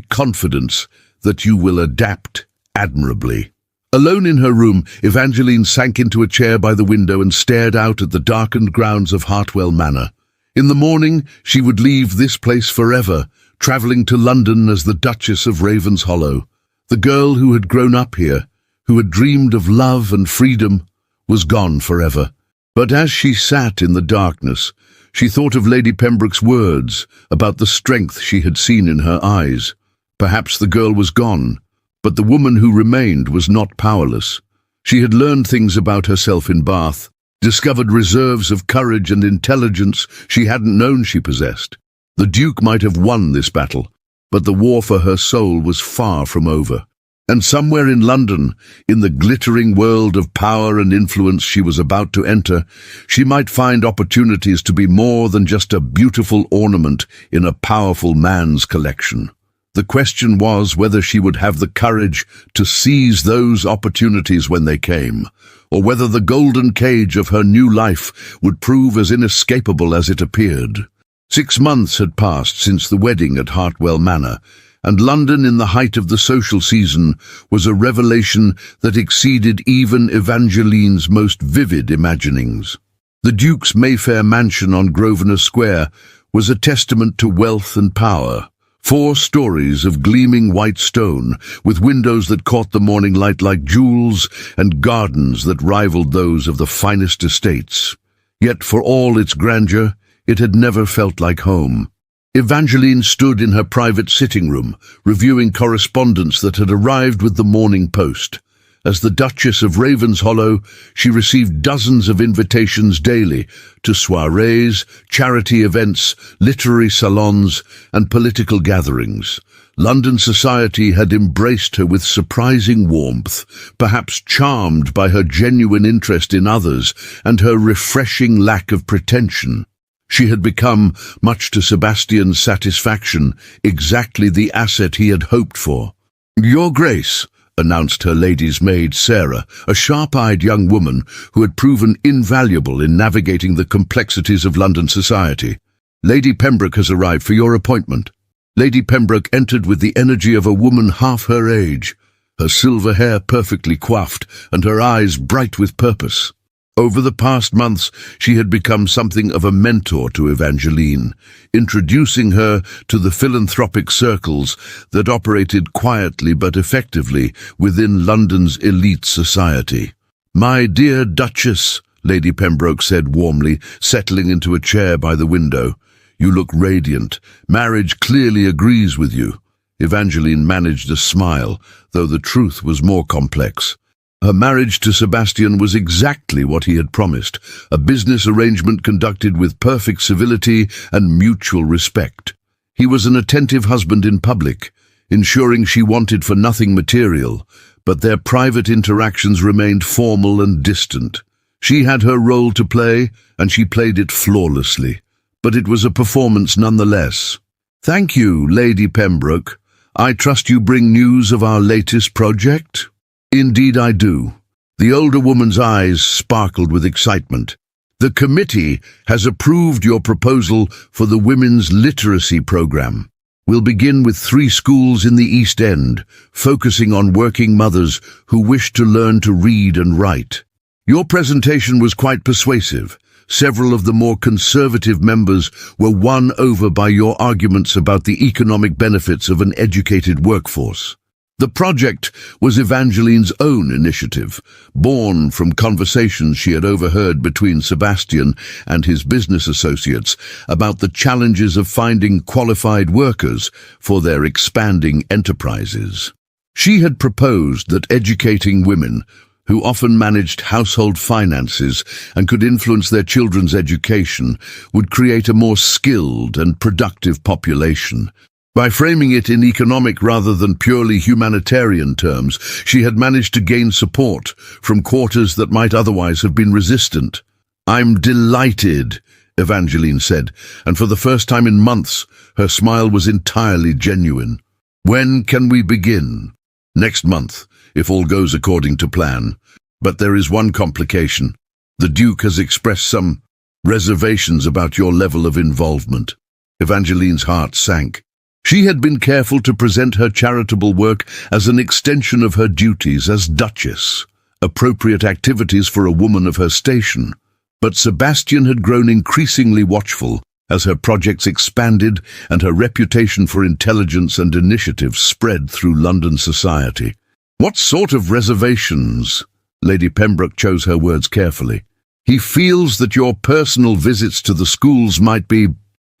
confidence that you will adapt admirably." Alone in her room, Evangeline sank into a chair by the window and stared out at the darkened grounds of Hartwell Manor. In the morning, she would leave this place forever, travelling to London as the Duchess of Ravenshollow. The girl who had grown up here, who had dreamed of love and freedom, was gone forever. But as she sat in the darkness, she thought of Lady Pembroke's words about the strength she had seen in her eyes. Perhaps the girl was gone, but the woman who remained was not powerless. She had learned things about herself in Bath, discovered reserves of courage and intelligence she hadn't known she possessed. The Duke might have won this battle, but the war for her soul was far from over. And somewhere in London, in the glittering world of power and influence she was about to enter, she might find opportunities to be more than just a beautiful ornament in a powerful man's collection. The question was whether she would have the courage to seize those opportunities when they came, or whether the golden cage of her new life would prove as inescapable as it appeared. 6 months had passed since the wedding at Hartwell Manor, and London in the height of the social season was a revelation that exceeded even Evangeline's most vivid imaginings. The Duke's Mayfair mansion on Grosvenor Square was a testament to wealth and power. 4 stories of gleaming white stone, with windows that caught the morning light like jewels, and gardens that rivaled those of the finest estates. Yet for all its grandeur, it had never felt like home. Evangeline stood in her private sitting room, reviewing correspondence that had arrived with the morning post. As the Duchess of Ravenshollow, she received dozens of invitations daily to soirees, charity events, literary salons, and political gatherings. London society had embraced her with surprising warmth, perhaps charmed by her genuine interest in others and her refreshing lack of pretension. She had become, much to Sebastian's satisfaction, exactly the asset he had hoped for. "Your Grace," announced her lady's maid Sarah, a sharp-eyed young woman who had proven invaluable in navigating the complexities of London society. "Lady Pembroke has arrived for your appointment." Lady Pembroke entered with the energy of a woman half her age, her silver hair perfectly coiffed and her eyes bright with purpose. Over the past months, she had become something of a mentor to Evangeline, introducing her to the philanthropic circles that operated quietly but effectively within London's elite society. "My dear Duchess," Lady Pembroke said warmly, settling into a chair by the window, "you look radiant. Marriage clearly agrees with you." Evangeline managed a smile, though the truth was more complex. Her marriage to Sebastian was exactly what he had promised, a business arrangement conducted with perfect civility and mutual respect. He was an attentive husband in public, ensuring she wanted for nothing material, but their private interactions remained formal and distant. She had her role to play, and she played it flawlessly, but it was a performance nonetheless. "Thank you, Lady Pembroke. I trust you bring news of our latest project?" "Indeed I do." The older woman's eyes sparkled with excitement. "The committee has approved your proposal for the Women's Literacy Program. We'll begin with 3 schools in the East End, focusing on working mothers who wish to learn to read and write. Your presentation was quite persuasive. Several of the more conservative members were won over by your arguments about the economic benefits of an educated workforce." The project was Evangeline's own initiative, born from conversations she had overheard between Sebastian and his business associates about the challenges of finding qualified workers for their expanding enterprises. She had proposed that educating women, who often managed household finances and could influence their children's education, would create a more skilled and productive population. By framing it in economic rather than purely humanitarian terms, she had managed to gain support from quarters that might otherwise have been resistant. "I'm delighted," Evangeline said, and for the first time in months, her smile was entirely genuine. "When can we begin?" "Next month, if all goes according to plan. But there is one complication. The Duke has expressed some reservations about your level of involvement." Evangeline's heart sank. She had been careful to present her charitable work as an extension of her duties as Duchess, appropriate activities for a woman of her station. But Sebastian had grown increasingly watchful as her projects expanded and her reputation for intelligence and initiative spread through London society. "What sort of reservations?" Lady Pembroke chose her words carefully. "He feels that your personal visits to the schools might be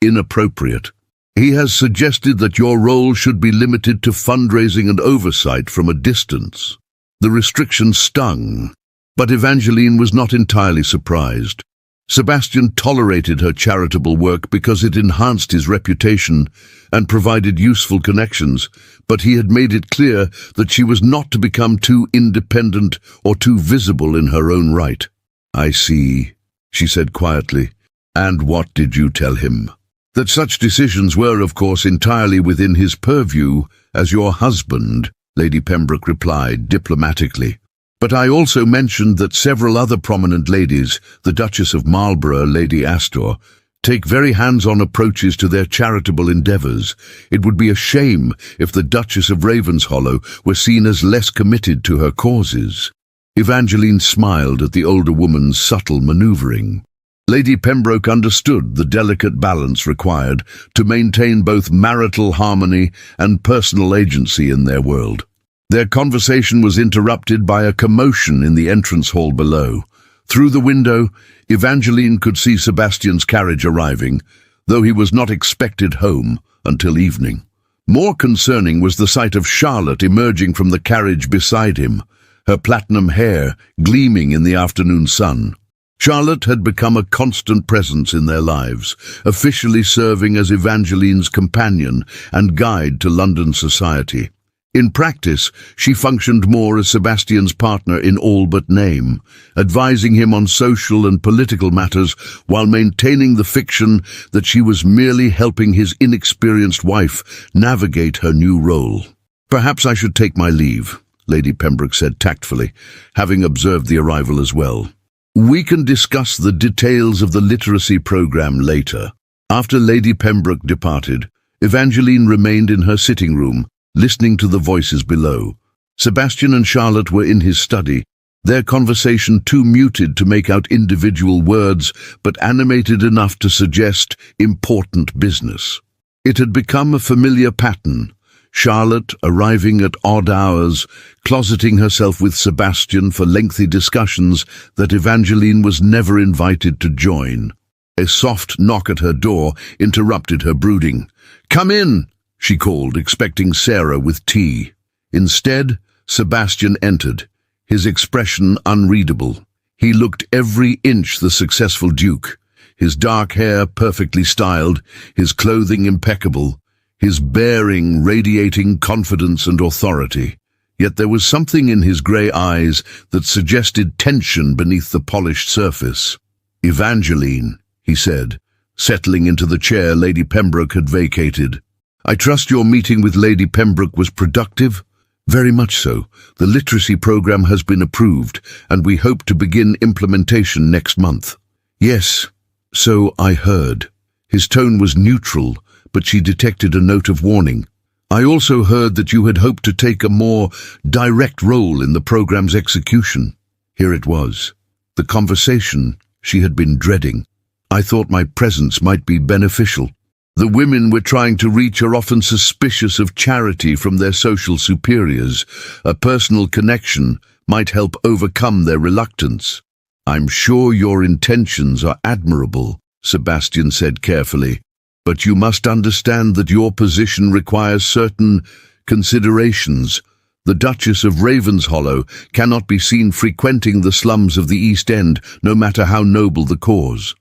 inappropriate. He has suggested that your role should be limited to fundraising and oversight from a distance." The restriction stung, but Evangeline was not entirely surprised. Sebastian tolerated her charitable work because it enhanced his reputation and provided useful connections, but he had made it clear that she was not to become too independent or too visible in her own right. "I see," she said quietly. "And what did you tell him?" "That such decisions were, of course, entirely within his purview as your husband," Lady Pembroke replied diplomatically. "But I also mentioned that several other prominent ladies, the Duchess of Marlborough, Lady Astor, take very hands-on approaches to their charitable endeavours. It would be a shame if the Duchess of Ravenshollow were seen as less committed to her causes." Evangeline smiled at the older woman's subtle manoeuvring. Lady Pembroke understood the delicate balance required to maintain both marital harmony and personal agency in their world. Their conversation was interrupted by a commotion in the entrance hall below. Through the window, Evangeline could see Sebastian's carriage arriving, though he was not expected home until evening. More concerning was the sight of Charlotte emerging from the carriage beside him, her platinum hair gleaming in the afternoon sun. Charlotte had become a constant presence in their lives, officially serving as Evangeline's companion and guide to London society. In practice, she functioned more as Sebastian's partner in all but name, advising him on social and political matters while maintaining the fiction that she was merely helping his inexperienced wife navigate her new role. "Perhaps I should take my leave," Lady Pembroke said tactfully, having observed the arrival as well. "We can discuss the details of the literacy program later." After Lady Pembroke departed, Evangeline remained in her sitting room, listening to the voices below. Sebastian and Charlotte were in his study, their conversation too muted to make out individual words, but animated enough to suggest important business. It had become a familiar pattern. Charlotte arriving at odd hours, closeting herself with Sebastian for lengthy discussions that Evangeline was never invited to join. A soft knock at her door interrupted her brooding. "Come in," she called, expecting Sarah with tea. Instead, Sebastian entered, his expression unreadable. He looked every inch the successful Duke, his dark hair perfectly styled, his clothing impeccable, his bearing radiating confidence and authority. Yet there was something in his grey eyes that suggested tension beneath the polished surface. "Evangeline," he said, settling into the chair Lady Pembroke had vacated. "I trust your meeting with Lady Pembroke was productive?" "Very much so. The literacy program has been approved, and we hope to begin implementation next month." "Yes, so I heard." His tone was neutral, but she detected a note of warning. "I also heard that you had hoped to take a more direct role in the program's execution." Here it was, the conversation she had been dreading. "I thought my presence might be beneficial. The women we're trying to reach are often suspicious of charity from their social superiors. A personal connection might help overcome their reluctance." "I'm sure your intentions are admirable," Sebastian said carefully, "but you must understand that your position requires certain considerations. The Duchess of Ravenshollow cannot be seen frequenting the slums of the East End, no matter how noble the cause."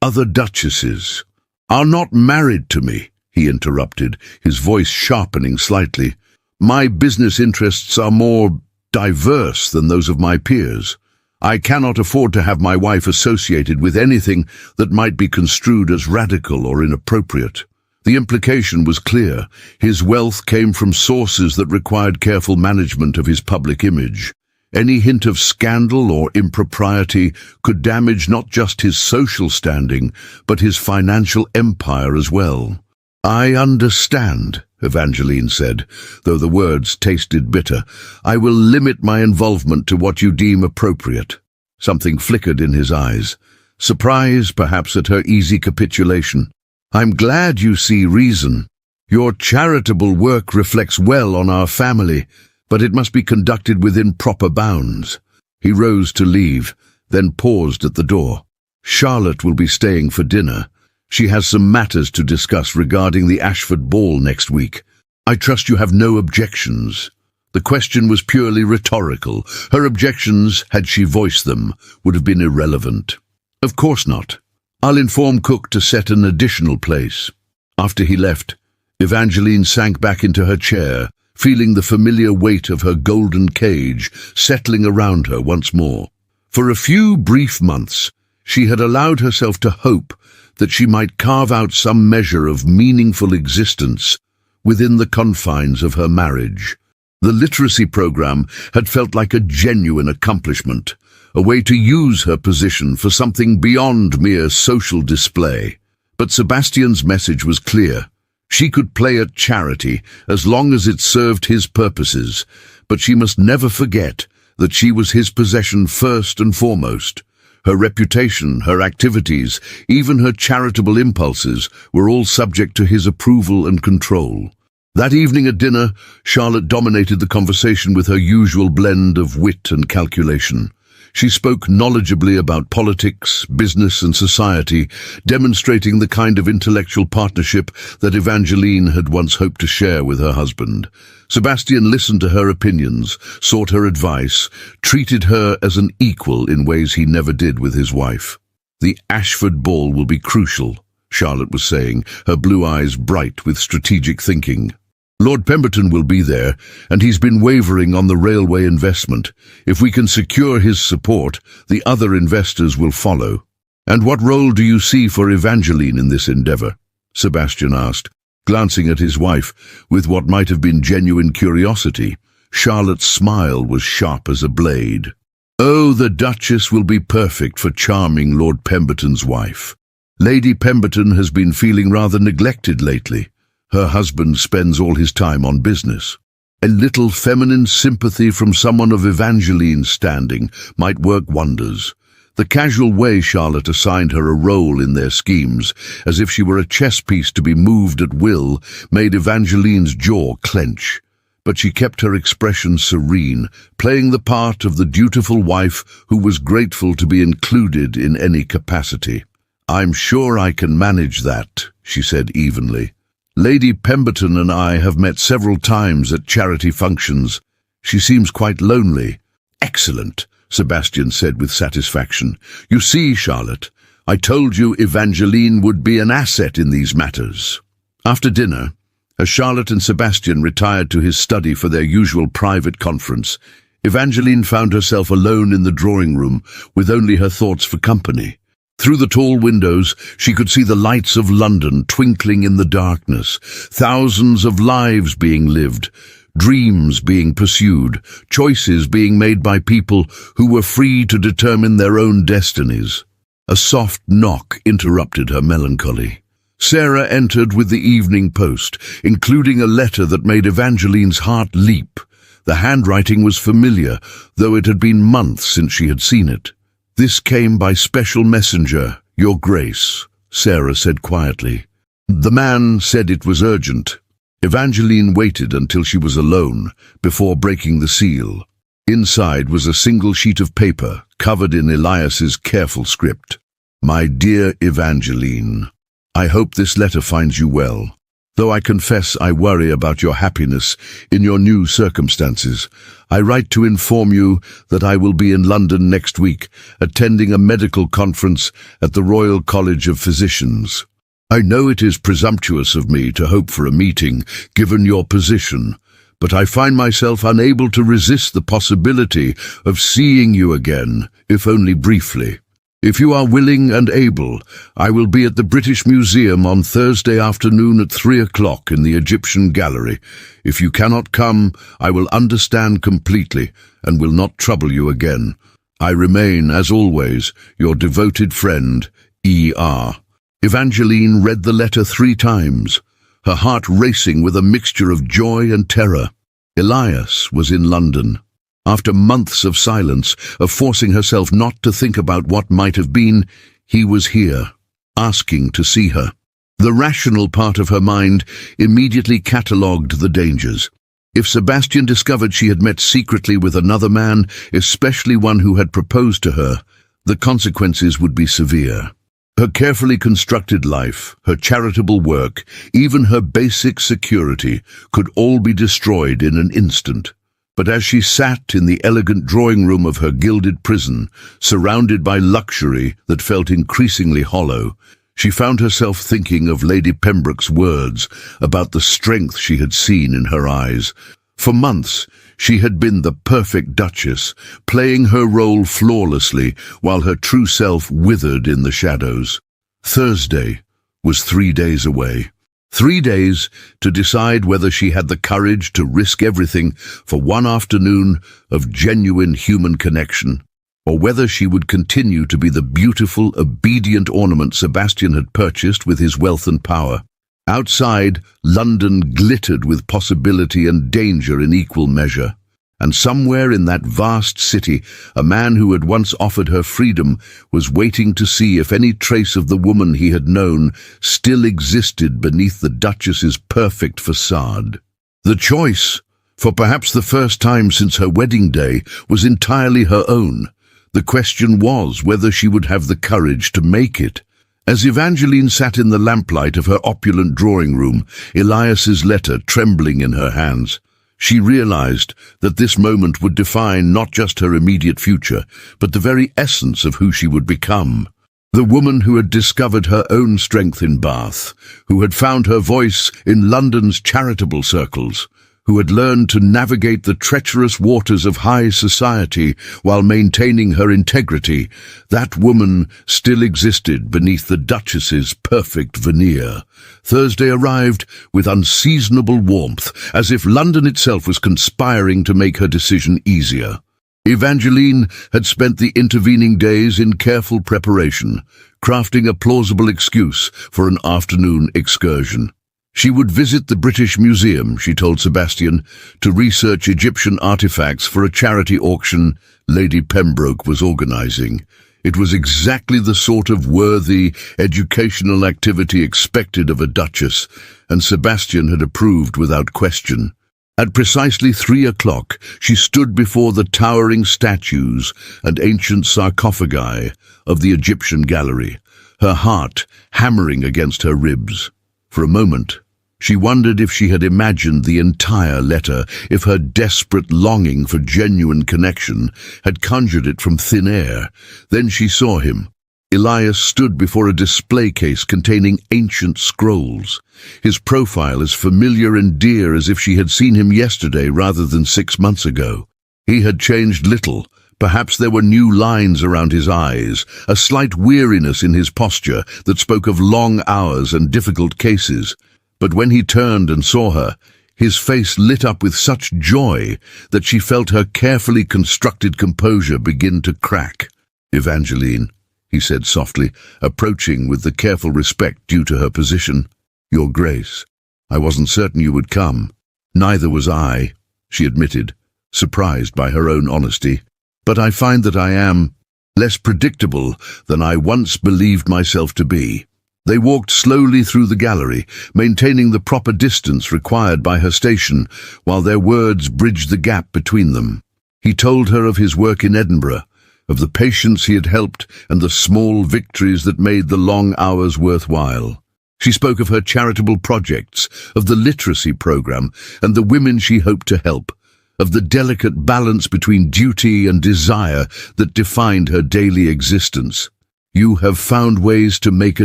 Other duchesses are not married to me," he interrupted, his voice sharpening slightly. "My business interests are more diverse than those of my peers. I cannot afford to have my wife associated with anything that might be construed as radical or inappropriate." The implication was clear. His wealth came from sources that required careful management of his public image. Any hint of scandal or impropriety could damage not just his social standing, but his financial empire as well. "I understand," Evangeline said, though the words tasted bitter. "I will limit my involvement to what you deem appropriate." Something flickered in his eyes, surprise perhaps at her easy capitulation. "I'm glad you see reason. Your charitable work reflects well on our family, but it must be conducted within proper bounds." He rose to leave, then paused at the door. "Charlotte will be staying for dinner. She has some matters to discuss regarding the Ashford ball next week. I trust you have no objections." The question was purely rhetorical. Her objections, had she voiced them, would have been irrelevant. "Of course not. I'll inform Cook to set an additional place." After he left, Evangeline sank back into her chair, feeling the familiar weight of her golden cage settling around her once more. For a few brief months, she had allowed herself to hope that she might carve out some measure of meaningful existence within the confines of her marriage. The literacy program had felt like a genuine accomplishment, a way to use her position for something beyond mere social display. But Sebastian's message was clear. She could play at charity as long as it served his purposes, but she must never forget that she was his possession first and foremost. Her reputation, her activities, even her charitable impulses were all subject to his approval and control. That evening at dinner, Charlotte dominated the conversation with her usual blend of wit and calculation. She spoke knowledgeably about politics, business and society, demonstrating the kind of intellectual partnership that Evangeline had once hoped to share with her husband. Sebastian listened to her opinions, sought her advice, treated her as an equal in ways he never did with his wife. "The Ashford ball will be crucial," Charlotte was saying, her blue eyes bright with strategic thinking. "Lord Pemberton will be there, and he's been wavering on the railway investment. If we can secure his support, the other investors will follow." "And what role do you see for Evangeline in this endeavour?" Sebastian asked, glancing at his wife with what might have been genuine curiosity. Charlotte's smile was sharp as a blade. "Oh, the Duchess will be perfect for charming Lord Pemberton's wife. Lady Pemberton has been feeling rather neglected lately. Her husband spends all his time on business. A little feminine sympathy from someone of Evangeline's standing might work wonders." The casual way Charlotte assigned her a role in their schemes, as if she were a chess piece to be moved at will, made Evangeline's jaw clench. But she kept her expression serene, playing the part of the dutiful wife who was grateful to be included in any capacity. "I'm sure I can manage that," she said evenly. "Lady Pemberton and I have met several times at charity functions. She seems quite lonely." "Excellent," Sebastian said with satisfaction. "You see, Charlotte, I told you Evangeline would be an asset in these matters." After dinner, as Charlotte and Sebastian retired to his study for their usual private conference, Evangeline found herself alone in the drawing room with only her thoughts for company. Through the tall windows, she could see the lights of London twinkling in the darkness, thousands of lives being lived, dreams being pursued, choices being made by people who were free to determine their own destinies. A soft knock interrupted her melancholy. Sarah entered with the evening post, including a letter that made Evangeline's heart leap. The handwriting was familiar, though it had been months since she had seen it. "This came by special messenger, Your Grace," Sarah said quietly. The man said it was urgent. Evangeline waited until she was alone before breaking the seal. Inside was a single sheet of paper covered in Elias's careful script. "My dear Evangeline, I hope this letter finds you well. Though I confess I worry about your happiness in your new circumstances, I write to inform you that I will be in London next week, attending a medical conference at the Royal College of Physicians. I know it is presumptuous of me to hope for a meeting, given your position, but I find myself unable to resist the possibility of seeing you again, if only briefly. If you are willing and able, I will be at the British Museum on Thursday afternoon at 3 o'clock in the Egyptian Gallery. If you cannot come, I will understand completely and will not trouble you again. I remain, as always, your devoted friend, E.R." Evangeline read the letter 3 times, her heart racing with a mixture of joy and terror. Elias was in London. After months of silence, of forcing herself not to think about what might have been, he was here, asking to see her. The rational part of her mind immediately catalogued the dangers. If Sebastian discovered she had met secretly with another man, especially one who had proposed to her, the consequences would be severe. Her carefully constructed life, her charitable work, even her basic security, could all be destroyed in an instant. But as she sat in the elegant drawing room of her gilded prison, surrounded by luxury that felt increasingly hollow, she found herself thinking of Lady Pembroke's words about the strength she had seen in her eyes. For months, she had been the perfect Duchess, playing her role flawlessly while her true self withered in the shadows. Thursday was 3 days away. 3 days to decide whether she had the courage to risk everything for one afternoon of genuine human connection, or whether she would continue to be the beautiful, obedient ornament Sebastian had purchased with his wealth and power. Outside, London glittered with possibility and danger in equal measure. And somewhere in that vast city, a man who had once offered her freedom was waiting to see if any trace of the woman he had known still existed beneath the Duchess's perfect facade. The choice, for perhaps the first time since her wedding day, was entirely her own. The question was whether she would have the courage to make it. As Evangeline sat in the lamplight of her opulent drawing room, Elias's letter trembling in her hands, she realized that this moment would define not just her immediate future, but the very essence of who she would become. The woman who had discovered her own strength in Bath, who had found her voice in London's charitable circles, who had learned to navigate the treacherous waters of high society while maintaining her integrity, that woman still existed beneath the Duchess's perfect veneer. Thursday arrived with unseasonable warmth, as if London itself was conspiring to make her decision easier. Evangeline had spent the intervening days in careful preparation, crafting a plausible excuse for an afternoon excursion. She would visit the British Museum, she told Sebastian, to research Egyptian artifacts for a charity auction Lady Pembroke was organizing. It was exactly the sort of worthy, educational activity expected of a duchess, and Sebastian had approved without question. At precisely 3 o'clock, she stood before the towering statues and ancient sarcophagi of the Egyptian gallery, her heart hammering against her ribs. For a moment, she wondered if she had imagined the entire letter, if her desperate longing for genuine connection had conjured it from thin air. Then she saw him. Elias stood before a display case containing ancient scrolls, his profile as familiar and dear as if she had seen him yesterday rather than 6 months ago. He had changed little. Perhaps there were new lines around his eyes, a slight weariness in his posture that spoke of long hours and difficult cases. But when he turned and saw her, his face lit up with such joy that she felt her carefully constructed composure begin to crack. "Evangeline," he said softly, approaching with the careful respect due to her position. "Your Grace, I wasn't certain you would come." "Neither was I," she admitted, surprised by her own honesty. "But I find that I am less predictable than I once believed myself to be." They walked slowly through the gallery, maintaining the proper distance required by her station, while their words bridged the gap between them. He told her of his work in Edinburgh, of the patients he had helped and the small victories that made the long hours worthwhile. She spoke of her charitable projects, of the literacy program and the women she hoped to help, of the delicate balance between duty and desire that defined her daily existence. "You have found ways to make a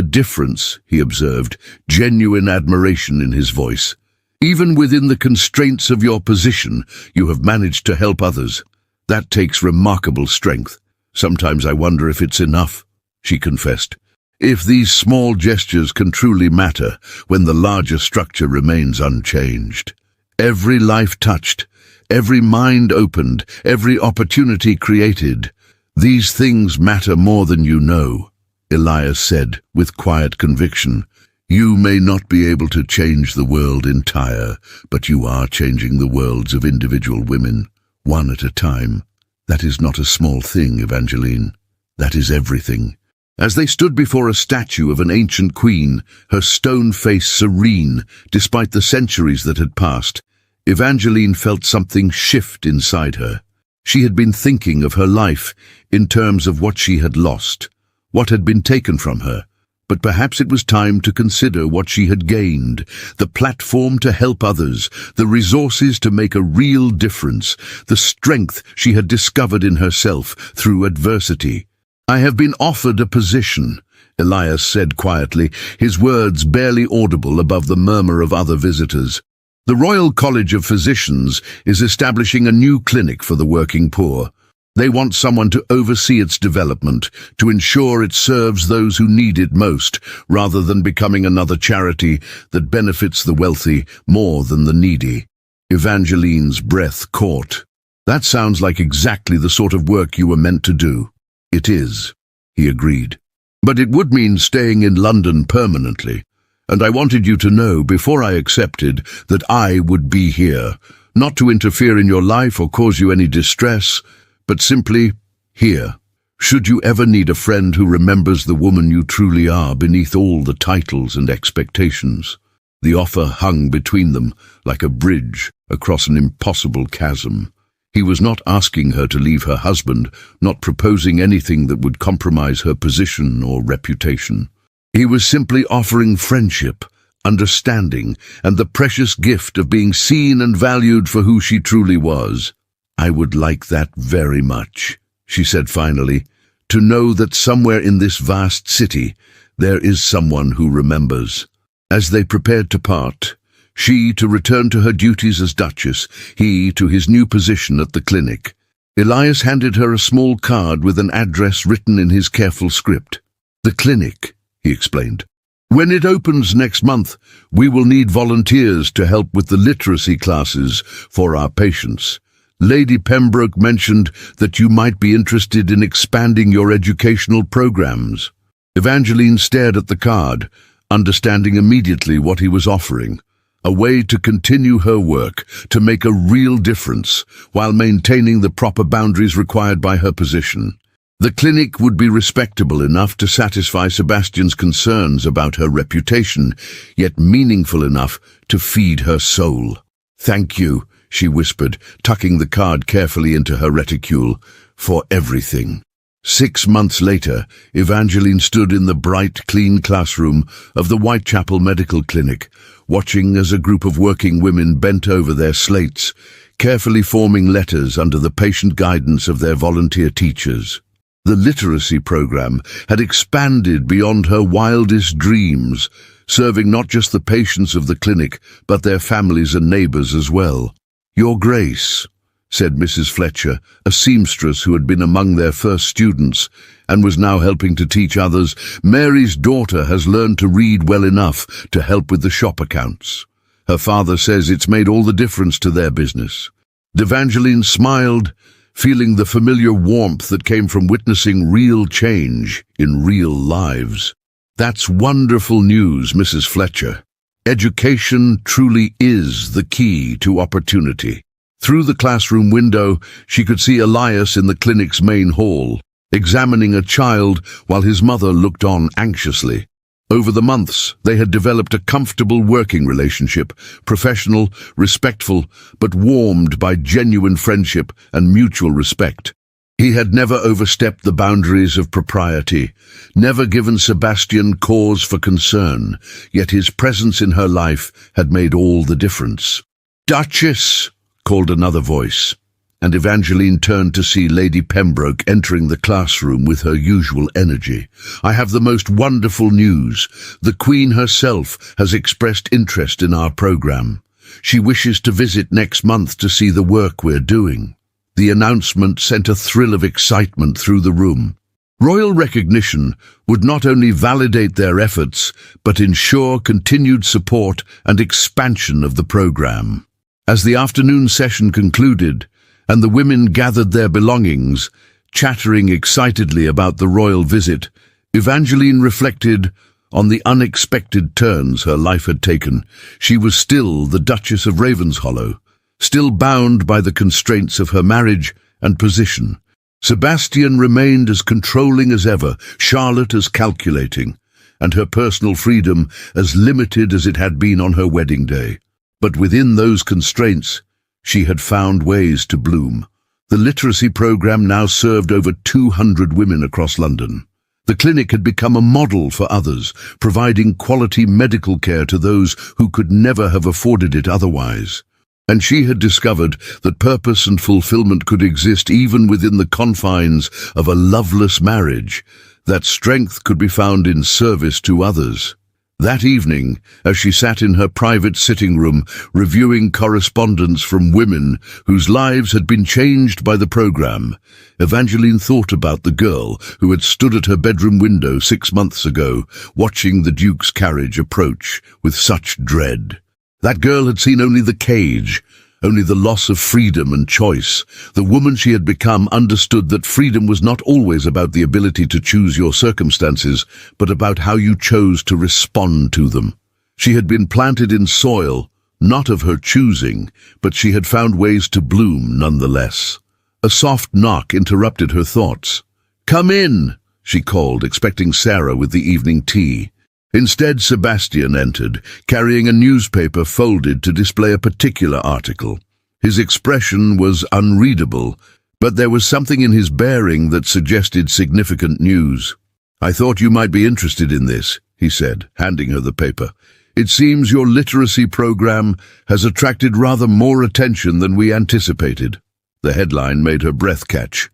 difference," he observed, genuine admiration in his voice. "Even within the constraints of your position, you have managed to help others. That takes remarkable strength. Sometimes I wonder if it's enough," she confessed. "If these small gestures can truly matter when the larger structure remains unchanged. Every life touched, every mind opened, every opportunity created. These things matter more than you know," Elias said with quiet conviction. "You may not be able to change the world entire, but you are changing the worlds of individual women, one at a time. That is not a small thing, Evangeline. That is everything." As they stood before a statue of an ancient queen, her stone face serene, despite the centuries that had passed, Evangeline felt something shift inside her. She had been thinking of her life in terms of what she had lost, what had been taken from her, but perhaps it was time to consider what she had gained, the platform to help others, the resources to make a real difference, the strength she had discovered in herself through adversity. "I have been offered a position," Elias said quietly, his words barely audible above the murmur of other visitors. "The Royal College of Physicians is establishing a new clinic for the working poor. They want someone to oversee its development, to ensure it serves those who need it most, rather than becoming another charity that benefits the wealthy more than the needy." Evangeline's breath caught. "That sounds like exactly the sort of work you were meant to do." "It is," he agreed. "But it would mean staying in London permanently. And I wanted you to know before I accepted that I would be here, not to interfere in your life or cause you any distress, but simply here. Should you ever need a friend who remembers the woman you truly are beneath all the titles and expectations." The offer hung between them like a bridge across an impossible chasm. He was not asking her to leave her husband, not proposing anything that would compromise her position or reputation. He was simply offering friendship, understanding, and the precious gift of being seen and valued for who she truly was. "I would like that very much," she said finally, "to know that somewhere in this vast city there is someone who remembers." As they prepared to part, she to return to her duties as Duchess, he to his new position at the clinic, Elias handed her a small card with an address written in his careful script. "The clinic," he explained. "When it opens next month, we will need volunteers to help with the literacy classes for our patients. Lady Pembroke mentioned that you might be interested in expanding your educational programs." Evangeline stared at the card, understanding immediately what he was offering. A way to continue her work, to make a real difference, while maintaining the proper boundaries required by her position. The clinic would be respectable enough to satisfy Sebastian's concerns about her reputation, yet meaningful enough to feed her soul. "Thank you," she whispered, tucking the card carefully into her reticule, "for everything." 6 months later, Evangeline stood in the bright, clean classroom of the Whitechapel Medical Clinic, watching as a group of working women bent over their slates, carefully forming letters under the patient guidance of their volunteer teachers. The literacy program had expanded beyond her wildest dreams, serving not just the patients of the clinic, but their families and neighbors as well. "Your Grace," said Mrs. Fletcher, a seamstress who had been among their first students and was now helping to teach others, "Mary's daughter has learned to read well enough to help with the shop accounts. Her father says it's made all the difference to their business." Evangeline smiled, feeling the familiar warmth that came from witnessing real change in real lives. "That's wonderful news, Mrs. Fletcher. Education truly is the key to opportunity." Through the classroom window, she could see Elias in the clinic's main hall, examining a child while his mother looked on anxiously. Over the months, they had developed a comfortable working relationship, professional, respectful, but warmed by genuine friendship and mutual respect. He had never overstepped the boundaries of propriety, never given Sebastian cause for concern, yet his presence in her life had made all the difference. "Duchess!" called another voice, and Evangeline turned to see Lady Pembroke entering the classroom with her usual energy. "I have the most wonderful news. The Queen herself has expressed interest in our program. She wishes to visit next month to see the work we're doing." The announcement sent a thrill of excitement through the room. Royal recognition would not only validate their efforts, but ensure continued support and expansion of the program. As the afternoon session concluded, and the women gathered their belongings, chattering excitedly about the royal visit, Evangeline reflected on the unexpected turns her life had taken. She was still the Duchess of Ravenshollow, still bound by the constraints of her marriage and position. Sebastian remained as controlling as ever, Charlotte as calculating, and her personal freedom as limited as it had been on her wedding day. But within those constraints, she had found ways to bloom. The literacy program now served over 200 women across London. The clinic had become a model for others, providing quality medical care to those who could never have afforded it otherwise. And she had discovered that purpose and fulfillment could exist even within the confines of a loveless marriage, that strength could be found in service to others. That evening, as she sat in her private sitting room, reviewing correspondence from women whose lives had been changed by the program, Evangeline thought about the girl who had stood at her bedroom window 6 months ago, watching the Duke's carriage approach with such dread. That girl had seen only the cage, only the loss of freedom and choice. The woman she had become understood that freedom was not always about the ability to choose your circumstances, but about how you chose to respond to them. She had been planted in soil, not of her choosing, but she had found ways to bloom nonetheless. A soft knock interrupted her thoughts. "Come in," she called, expecting Sarah with the evening tea. Instead, Sebastian entered, carrying a newspaper folded to display a particular article. His expression was unreadable, but there was something in his bearing that suggested significant news. "I thought you might be interested in this," he said, handing her the paper. "It seems your literacy program has attracted rather more attention than we anticipated." The headline made her breath catch.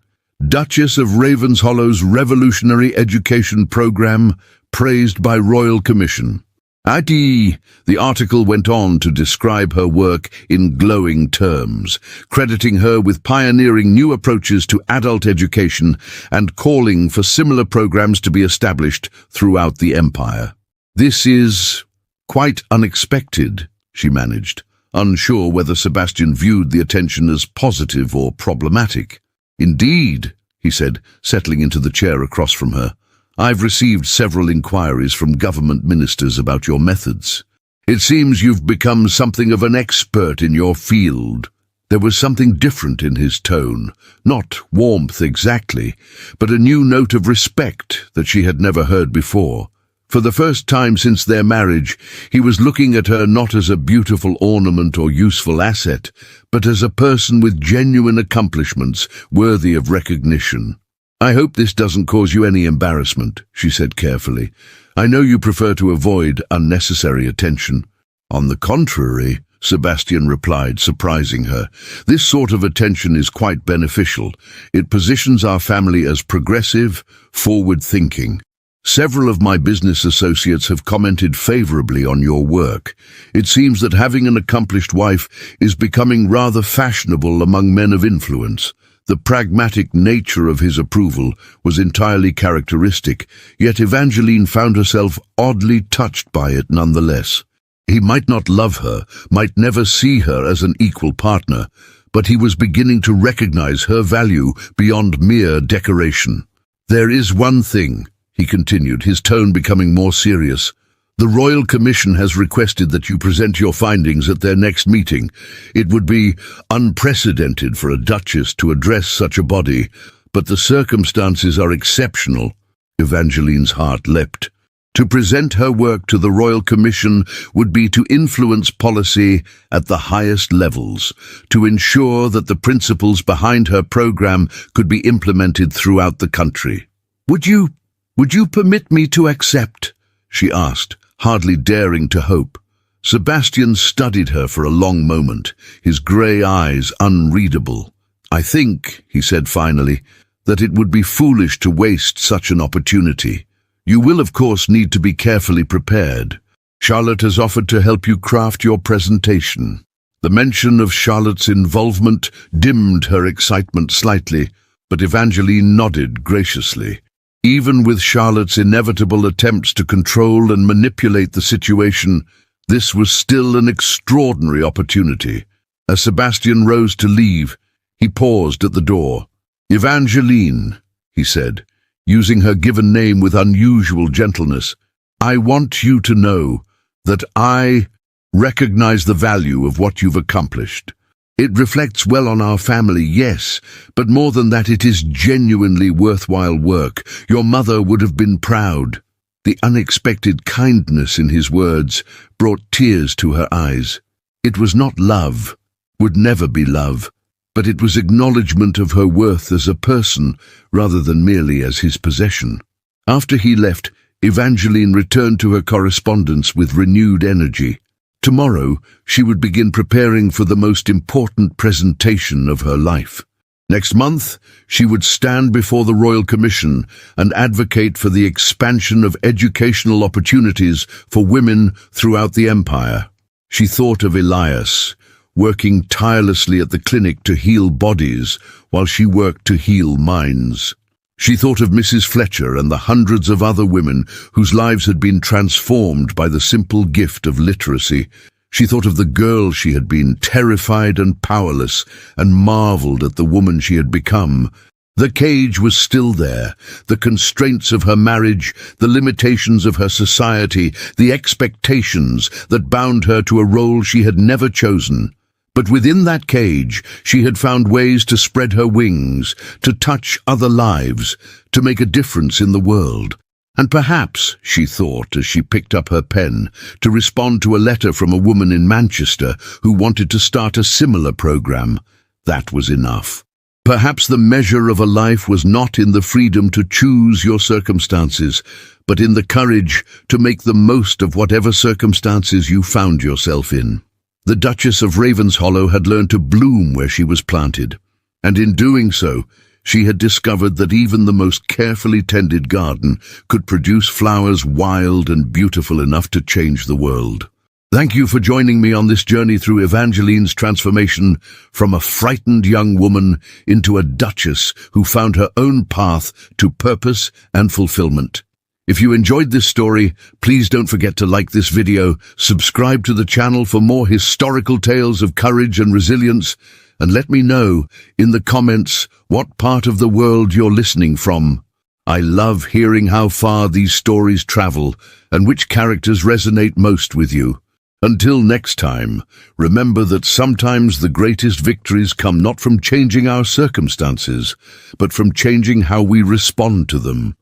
"Duchess of Ravenshollow's Revolutionary Education Program praised by Royal Commission." The article went on to describe her work in glowing terms, crediting her with pioneering new approaches to adult education and calling for similar programs to be established throughout the empire. "This is quite unexpected," she managed, unsure whether Sebastian viewed the attention as positive or problematic. "Indeed," he said, settling into the chair across from her. "I've received several inquiries from government ministers about your methods. It seems you've become something of an expert in your field." There was something different in his tone, not warmth exactly, but a new note of respect that she had never heard before. For the first time since their marriage, he was looking at her not as a beautiful ornament or useful asset, but as a person with genuine accomplishments worthy of recognition. "I hope this doesn't cause you any embarrassment," she said carefully. "I know you prefer to avoid unnecessary attention." "On the contrary," Sebastian replied, surprising her. "This sort of attention is quite beneficial. It positions our family as progressive, forward-thinking. Several of my business associates have commented favorably on your work. It seems that having an accomplished wife is becoming rather fashionable among men of influence." The pragmatic nature of his approval was entirely characteristic, yet Evangeline found herself oddly touched by it nonetheless. He might not love her, might never see her as an equal partner, but he was beginning to recognize her value beyond mere decoration. "There is one thing," he continued, his tone becoming more serious. "The Royal Commission has requested that you present your findings at their next meeting. It would be unprecedented for a duchess to address such a body, but the circumstances are exceptional." Evangeline's heart leapt. To present her work to the Royal Commission would be to influence policy at the highest levels, to ensure that the principles behind her program could be implemented throughout the country. Would you permit me to accept?" she asked, hardly daring to hope. Sebastian studied her for a long moment, his grey eyes unreadable. "I think," he said finally, "that it would be foolish to waste such an opportunity. You will, of course, need to be carefully prepared. Charlotte has offered to help you craft your presentation." The mention of Charlotte's involvement dimmed her excitement slightly, but Evangeline nodded graciously. Even with Charlotte's inevitable attempts to control and manipulate the situation, this was still an extraordinary opportunity. As Sebastian rose to leave, he paused at the door. "Evangeline," he said, using her given name with unusual gentleness, "I want you to know that I recognize the value of what you've accomplished. It reflects well on our family, yes, but more than that, it is genuinely worthwhile work. Your mother would have been proud." The unexpected kindness in his words brought tears to her eyes. It was not love, would never be love, but it was acknowledgement of her worth as a person rather than merely as his possession. After he left, Evangeline returned to her correspondence with renewed energy. Tomorrow, she would begin preparing for the most important presentation of her life. Next month, she would stand before the Royal Commission and advocate for the expansion of educational opportunities for women throughout the empire. She thought of Elias, working tirelessly at the clinic to heal bodies while she worked to heal minds. She thought of Mrs. Fletcher and the hundreds of other women whose lives had been transformed by the simple gift of literacy. She thought of the girl she had been, terrified and powerless, and marveled at the woman she had become. The cage was still there, the constraints of her marriage, the limitations of her society, the expectations that bound her to a role she had never chosen. But within that cage, she had found ways to spread her wings, to touch other lives, to make a difference in the world. And perhaps, she thought as she picked up her pen to respond to a letter from a woman in Manchester who wanted to start a similar program, that was enough. Perhaps the measure of a life was not in the freedom to choose your circumstances, but in the courage to make the most of whatever circumstances you found yourself in. The Duchess of Ravenshollow had learned to bloom where she was planted, and in doing so, she had discovered that even the most carefully tended garden could produce flowers wild and beautiful enough to change the world. Thank you for joining me on this journey through Evangeline's transformation from a frightened young woman into a duchess who found her own path to purpose and fulfillment. If you enjoyed this story, please don't forget to like this video, subscribe to the channel for more historical tales of courage and resilience, and let me know in the comments what part of the world you're listening from. I love hearing how far these stories travel and which characters resonate most with you. Until next time, remember that sometimes the greatest victories come not from changing our circumstances, but from changing how we respond to them.